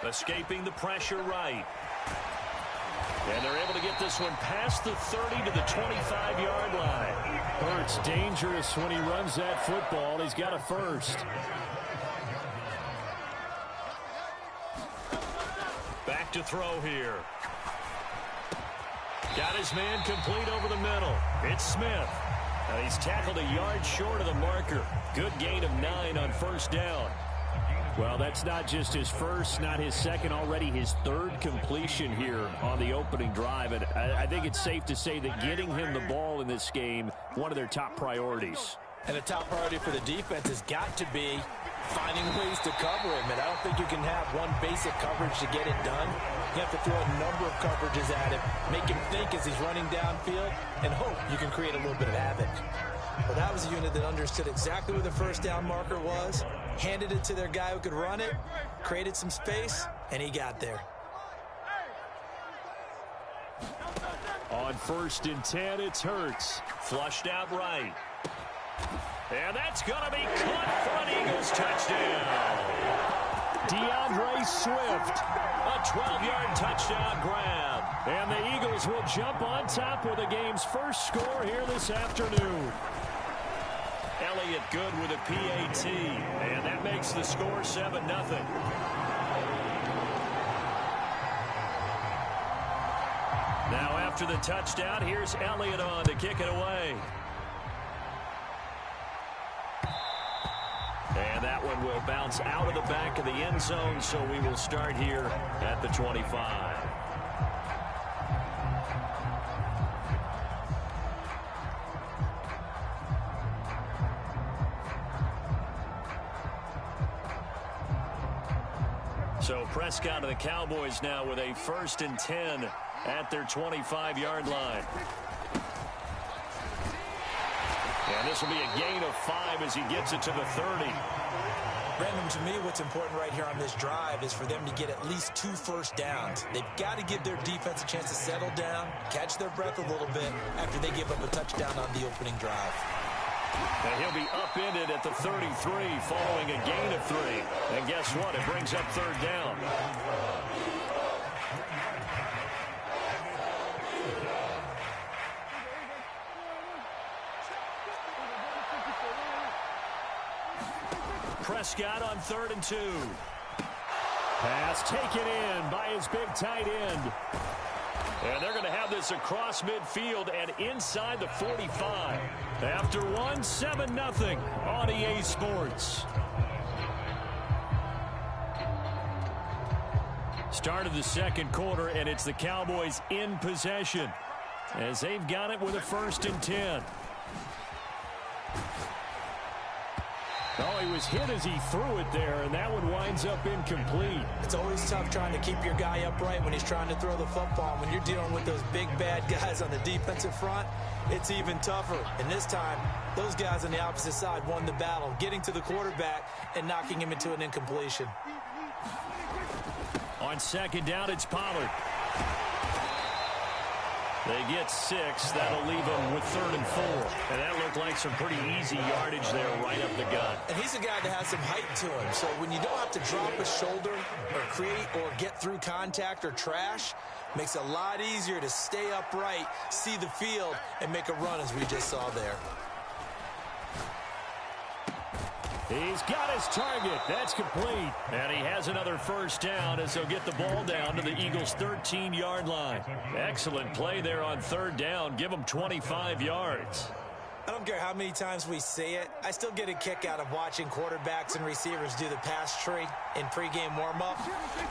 Escaping the pressure right. And they're able to get this one past the 30 to the 25-yard line. Hurts dangerous when he runs that football. He's got a first. Back to throw here. Got his man complete over the middle. It's Smith. And he's tackled a yard short of the marker. Good gain of 9 on first down. Well, that's not just his first, not his second, already his third completion here on the opening drive. And I think it's safe to say that getting him the ball in this game, one of their top priorities. And the top priority for the defense has got to be finding ways to cover him. And I don't think you can have one basic coverage to get it done. You have to throw a number of coverages at him, make him think as he's running downfield, and hope you can create a little bit of havoc. Well, that was a unit that understood exactly where the first down marker was, handed it to their guy who could run it, created some space, and he got there. On 1st and 10, it's Hurts. Flushed out right. And that's going to be caught for an Eagles touchdown. DeAndre Swift, a 12-yard touchdown grab. And the Eagles will jump on top with the game's first score here this afternoon. Elliott good with a PAT, and that makes the score 7-0. Now after the touchdown, here's Elliott on to kick it away. And that one will bounce out of the back of the end zone, so we will start here at the 25. So Prescott and the Cowboys now with a 1st and 10 at their 25-yard line. And this will be a gain of 5 as he gets it to the 30. Brandon, to me, what's important right here on this drive is for them to get at least 2 first downs. They've got to give their defense a chance to settle down, catch their breath a little bit after they give up a touchdown on the opening drive. And he'll be upended at the 33 following a gain of 3. And guess what? It brings up 3rd down. Prescott on 3rd and 2. Pass taken in by his big tight end. And they're going to have this across midfield and inside the 45. After 1, 7-0 on EA Sports. Start of the second quarter, and it's the Cowboys in possession as they've got it with a 1st and 10. Oh, he was hit as he threw it there, and that one winds up incomplete. It's always tough trying to keep your guy upright when he's trying to throw the football. When you're dealing with those big, bad guys on the defensive front, it's even tougher. And this time, those guys on the opposite side won the battle, getting to the quarterback and knocking him into an incompletion. On 2nd down, it's Pollard. They get 6. That'll leave them with 3rd and 4. And that looked like some pretty easy yardage there right up the gut. And he's a guy that has some height to him. So when you don't have to drop a shoulder or create or get through contact or trash, makes it a lot easier to stay upright, see the field, and make a run as we just saw there. He's got his target. That's complete. And he has another 1st down as they'll get the ball down to the Eagles' 13-yard line. Excellent play there on 3rd down. Give them 25 yards. I don't care how many times we say it, I still get a kick out of watching quarterbacks and receivers do the pass tree in pregame warm-up.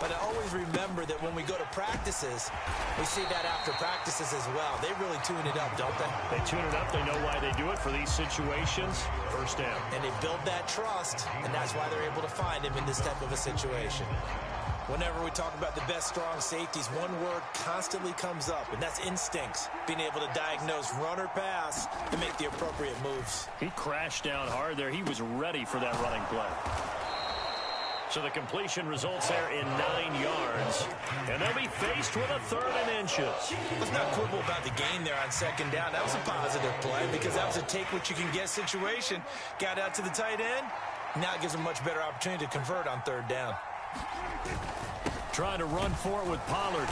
But I always remember that when we go to practices, we see that after practices as well. They really tune it up, don't they? They tune it up. They know why they do it for these situations. 1st down. And they build that trust, and that's why they're able to find him in this type of a situation. Whenever we talk about the best strong safeties, one word constantly comes up, and that's instincts. Being able to diagnose run or pass and make the appropriate moves. He crashed down hard there. He was ready for that running play. So the completion results there in 9 yards. And they'll be faced with a 3rd and inches. Let's not quibble about the gain there on 2nd down. That was a positive play because that was a take-what-you-can-get situation. Got out to the tight end. Now it gives them a much better opportunity to convert on 3rd down. Trying to run for it with Pollard.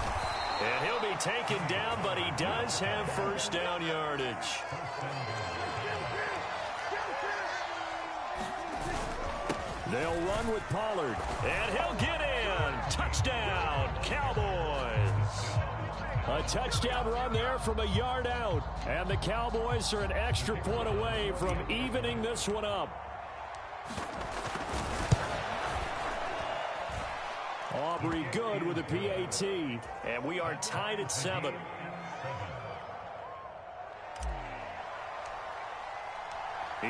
And he'll be taken down, but he does have 1st down yardage. They'll run with Pollard. And he'll get in. Touchdown, Cowboys. A touchdown run there from a yard out. And the Cowboys are an extra point away from evening this one up. Aubrey good with a PAT. And we are tied at 7.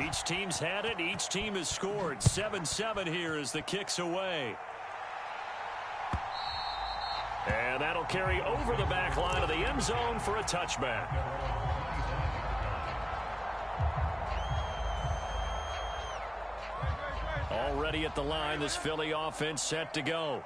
Each team's had it. Each team has scored. 7-7 here as the kick's away. And that'll carry over the back line of the end zone for a touchback. Already at the line, this Philly offense set to go.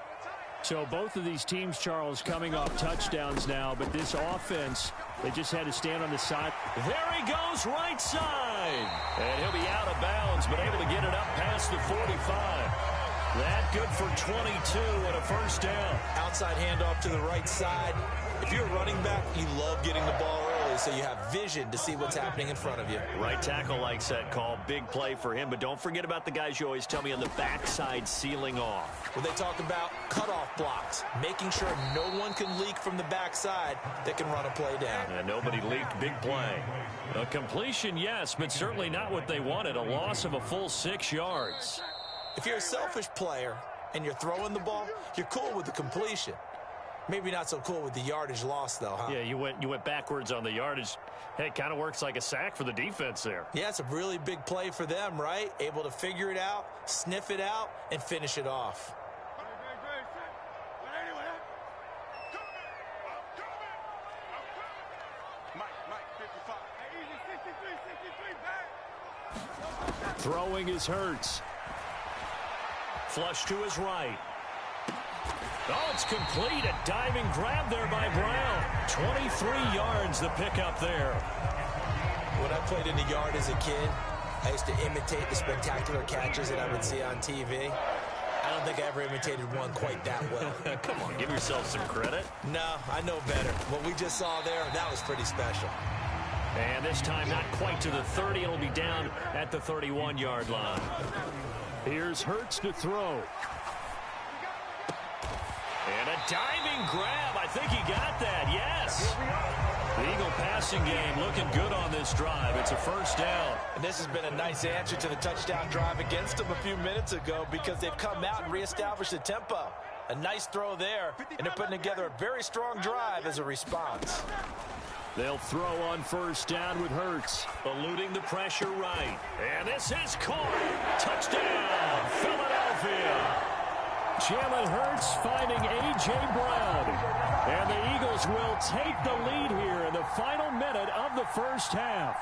So both of these teams, Charles, coming off touchdowns now, but this offense, they just had to stand on the side. There he goes, right side. And he'll be out of bounds, but able to get it up past the 45. That good for 22 and a first down. Outside handoff to the right side. If you're a running back, you love getting the ball early so you have vision to see what's happening in front of you. Right tackle likes that call. Big play for him, but don't forget about the guys you always tell me on the backside sealing off. Well, they talk about cutoff blocks, making sure no one can leak from the backside that can run a play down. And nobody leaked. Big play. A completion, yes, but certainly not what they wanted. A loss of a full 6 yards. If you're a selfish player and you're throwing the ball, you're cool with the completion. Maybe not so cool with the yardage loss, though, huh? Yeah, you went backwards on the yardage. Hey, it kind of works like a sack for the defense there. Yeah, it's a really big play for them, right? Able to figure it out, sniff it out, and finish it off. Throwing is Hurts. Flush to his right. Oh, it's complete. A diving grab there by Brown. 23 yards the pickup there. When I played in the yard as a kid, I used to imitate the spectacular catches that I would see on TV. I don't think I ever imitated one quite that well. Come on, give yourself some credit. No, I know better. What we just saw there, that was pretty special. And this time not quite to the 30. It'll be down at the 31-yard line. Here's Hurts to throw. And a diving grab. I think he got that. Yes. The Eagle passing game looking good on this drive. It's a first down. And this has been a nice answer to the touchdown drive against them a few minutes ago because they've come out and reestablished the tempo. A nice throw there, and they're putting together a very strong drive as a response. They'll throw on first down with Hurts. Eluding the pressure right. And this is caught. Touchdown, Philadelphia. Jalen Hurts finding A.J. Brown. And the Eagles will take the lead here in the final minute of the first half.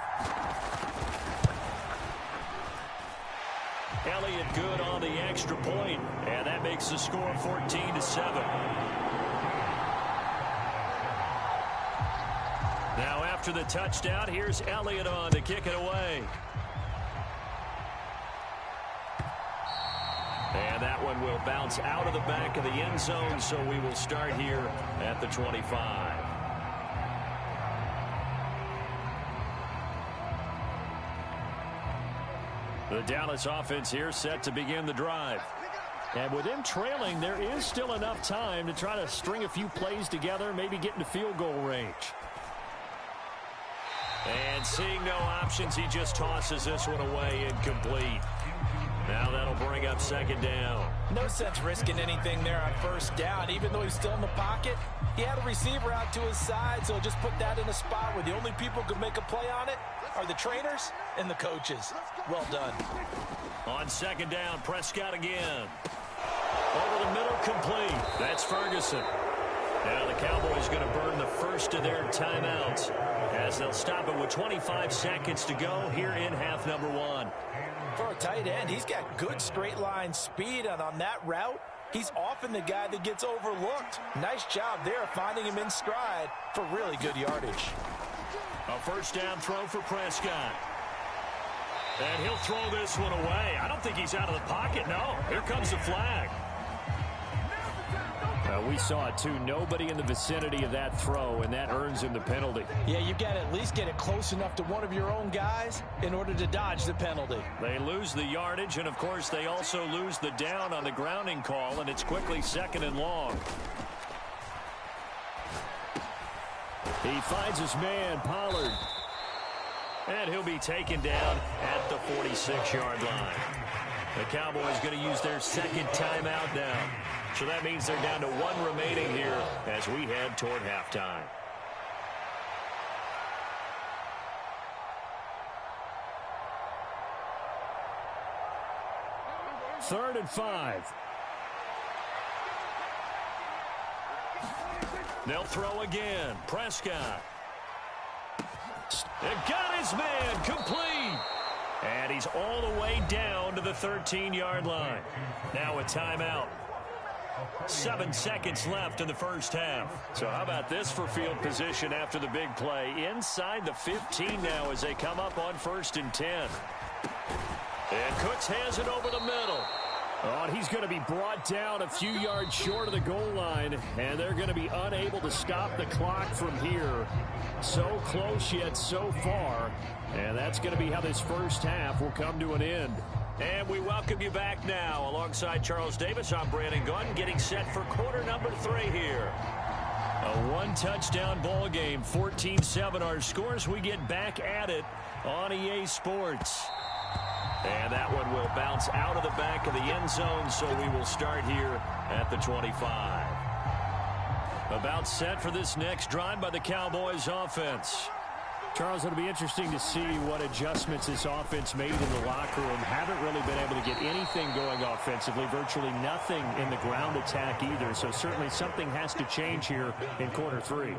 Elliott good on the extra point, and that makes the score 14-7. Now after the touchdown, here's Elliott on to kick it away. And that one will bounce out of the back of the end zone, so we will start here at the 25. The Dallas offense here set to begin the drive. And with them trailing, there is still enough time to try to string a few plays together, maybe get into field goal range. And seeing no options, he just tosses this one away incomplete. Now that'll bring up second down. No sense risking anything there on first down. Even though he's still in the pocket, he had a receiver out to his side, so just put that in a spot where the only people who could make a play on it are the trainers and the coaches. Well done. On second down, Prescott again. Over the middle, complete. That's Ferguson. Now the Cowboys going to burn the first of their timeouts as they'll stop it with 25 seconds to go here in half number one. For a tight end, he's got good straight line speed, and on that route, he's often the guy that gets overlooked. Nice job there finding him in stride for really good yardage. A first down throw for Prescott. And he'll throw this one away. I don't think he's out of the pocket, no. Here comes the flag. We saw it too. Nobody in the vicinity of that throw, and that earns him the penalty. Yeah, you've got to at least get it close enough to one of your own guys in order to dodge the penalty. They lose the yardage, and of course they also lose the down on the grounding call, and it's quickly second and long. He finds his man, Pollard. And he'll be taken down at the 46-yard line. The Cowboys going to use their second timeout now. So that means they're down to 1 remaining here as we head toward halftime. Third and 5. They'll throw again. Prescott. And got his man complete. And he's all the way down to the 13-yard line. Now a timeout. 7 seconds left in the first half. So how about this for field position after the big play? Inside the 15 now as they come up on 1st and 10. And Cooks has it over the middle. Oh, and he's going to be brought down a few yards short of the goal line, and they're going to be unable to stop the clock from here. So close yet so far, and that's going to be how this first half will come to an end. And we welcome you back now. Alongside Charles Davis, I'm Brandon Gunn, getting set for quarter number 3 here. A 1-touchdown ball game, 14-7 our scores. We get back at it on EA Sports. And that one will bounce out of the back of the end zone, so we will start here at the 25. About set for this next drive by the Cowboys offense. Charles, it'll be interesting to see what adjustments this offense made in the locker room. Haven't really been able to get anything going offensively, virtually nothing in the ground attack either. So certainly something has to change here in quarter 3.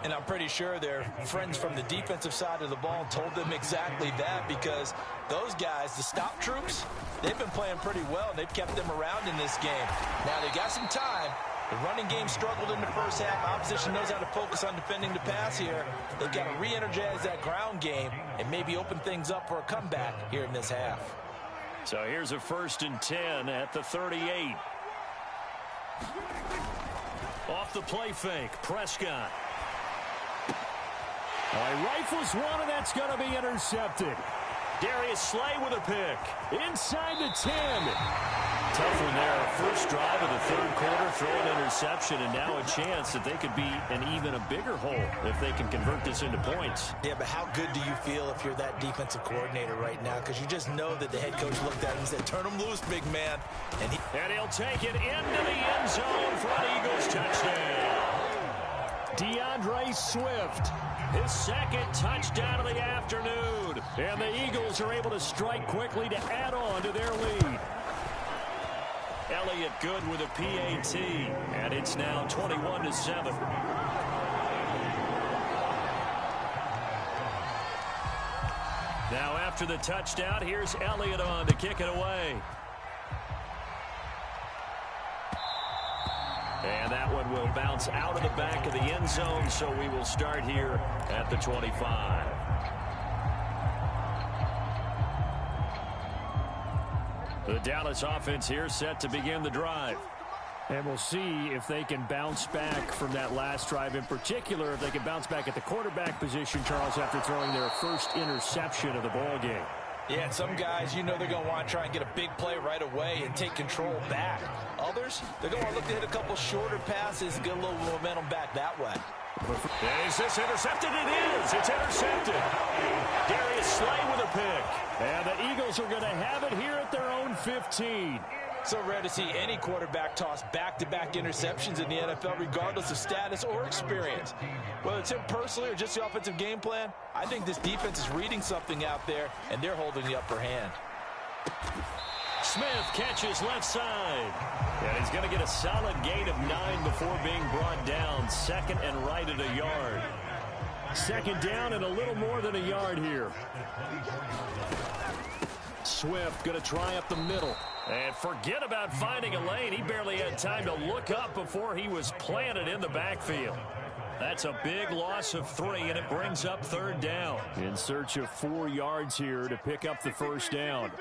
And I'm pretty sure their friends from the defensive side of the ball told them exactly that, because those guys, the stop troops, they've been playing pretty well, and they've kept them around in this game. Now, they got some time. The running game struggled in the first half. Opposition knows how to focus on defending the pass here. They've got to re-energize that ground game and maybe open things up for a comeback here in this half. So here's a 1st and 10 at the 38. Off the play fake, Prescott. He rifles one, and that's going to be intercepted. Darius Slay with a pick. Inside the 10. Tough one there. First drive of the 3rd quarter, throw an interception, and now a chance that they could be in even a bigger hole if they can convert this into points. Yeah, but how good do you feel if you're that defensive coordinator right now? Because you just know that the head coach looked at him and said, turn him loose, big man. And he'll take it into the end zone for an Eagles touchdown. DeAndre Swift. His 2nd touchdown of the afternoon. And the Eagles are able to strike quickly to add on to their lead. Elliott good with a PAT. And it's now 21-7. Now after the touchdown, here's Elliott on to kick it away. And that one will bounce out of the back of the end zone, so we will start here at the 25. The Dallas offense here set to begin the drive. And we'll see if they can bounce back from that last drive, in particular if they can bounce back at the quarterback position, Charles, after throwing their first interception of the ball game. Yeah, and some guys, you know they're going to want to try and get a big play right away and take control back. Others, they're going to want to look to hit a couple shorter passes and get a little momentum back that way. Is this intercepted? It is. It's intercepted. Darius Slay with a pick. And the Eagles are going to have it here at their own 15. So rare to see any quarterback toss back-to-back interceptions in the NFL, regardless of status or experience. Whether it's him personally or just the offensive game plan, I think this defense is reading something out there, and they're holding the upper hand. Smith catches left side. And he's going to get a solid gain of 9 before being brought down. 2nd and right at a yard. 2nd down and a little more than a yard here. Swift going to try up the middle. And forget about finding a lane. He barely had time to look up before he was planted in the backfield. That's a big loss of 3, and it brings up 3rd down. In search of 4 yards here to pick up the first down.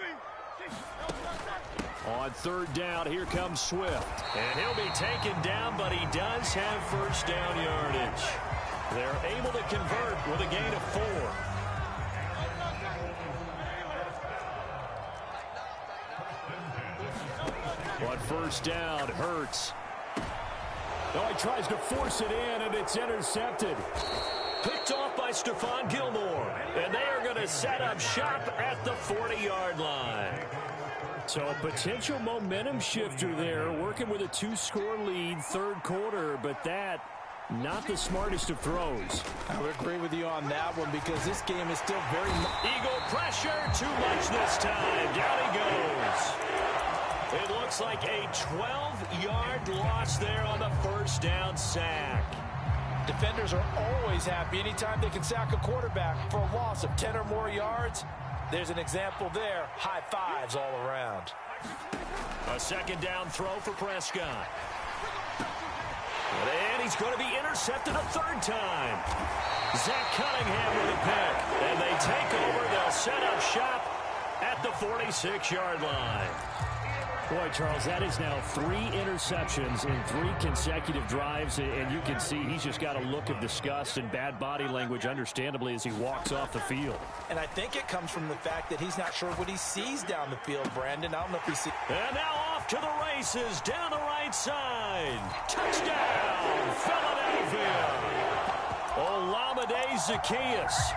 On 3rd down, here comes Swift. And he'll be taken down, but he does have first down yardage. They're able to convert with a gain of 4. On 1st down, Hurts. Oh, he tries to force it in, and it's intercepted. Picked off by Stephon Gilmore. And they are going to set up shop at the 40-yard line. So a potential momentum shifter there, working with a 2-score lead, third quarter, but that, not the smartest of throws. I would agree with you on that one because this game is still very... Eagle pressure, too much this time. Down he goes. It looks like a 12-yard loss there on the first down sack. Defenders are always happy anytime they can sack a quarterback for a loss of 10 or more yards. There's an example there. High fives all around. A second down throw for Prescott. And he's going to be intercepted a third time. Zach Cunningham with a pick. And they take over. They'll set up shop at the 46-yard line. Boy, Charles, that is now 3 interceptions in 3 consecutive drives, and you can see he's just got a look of disgust and bad body language, understandably, as he walks off the field. And I think it comes from the fact that he's not sure what he sees down the field, Brandon. I don't know if he sees... And now off to the races, down the right side. Touchdown, Philadelphia. Olamide Zaccheaus,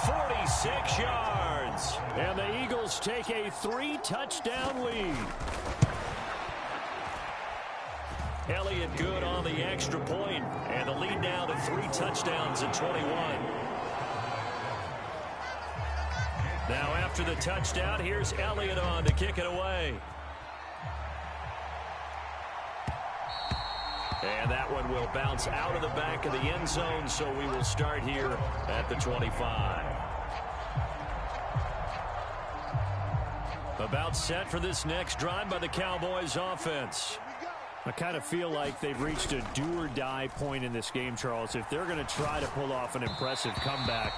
46 yards. And the Eagles take a 3-touchdown lead. Elliott good on the extra point, and the lead now to 3 touchdowns at 21. Now after the touchdown, here's Elliott on to kick it away. And that one will bounce out of the back of the end zone, so we will start here at the 25. About set for this next drive by the Cowboys offense. I kind of feel like they've reached a do-or-die point in this game, Charles. If they're going to try to pull off an impressive comeback,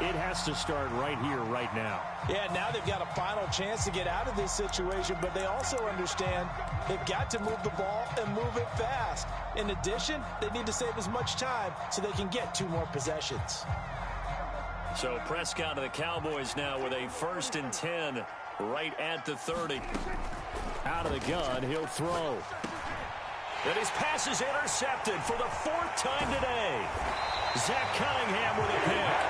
it has to start right here, right now. Yeah, now they've got a final chance to get out of this situation, but they also understand they've got to move the ball and move it fast. In addition, they need to save as much time so they can get 2 more possessions. So Prescott of the Cowboys now with a 1st and 10 right at the 30. Out of the gun, he'll throw. And his pass is intercepted for the 4th time today. Zach Cunningham with a pick.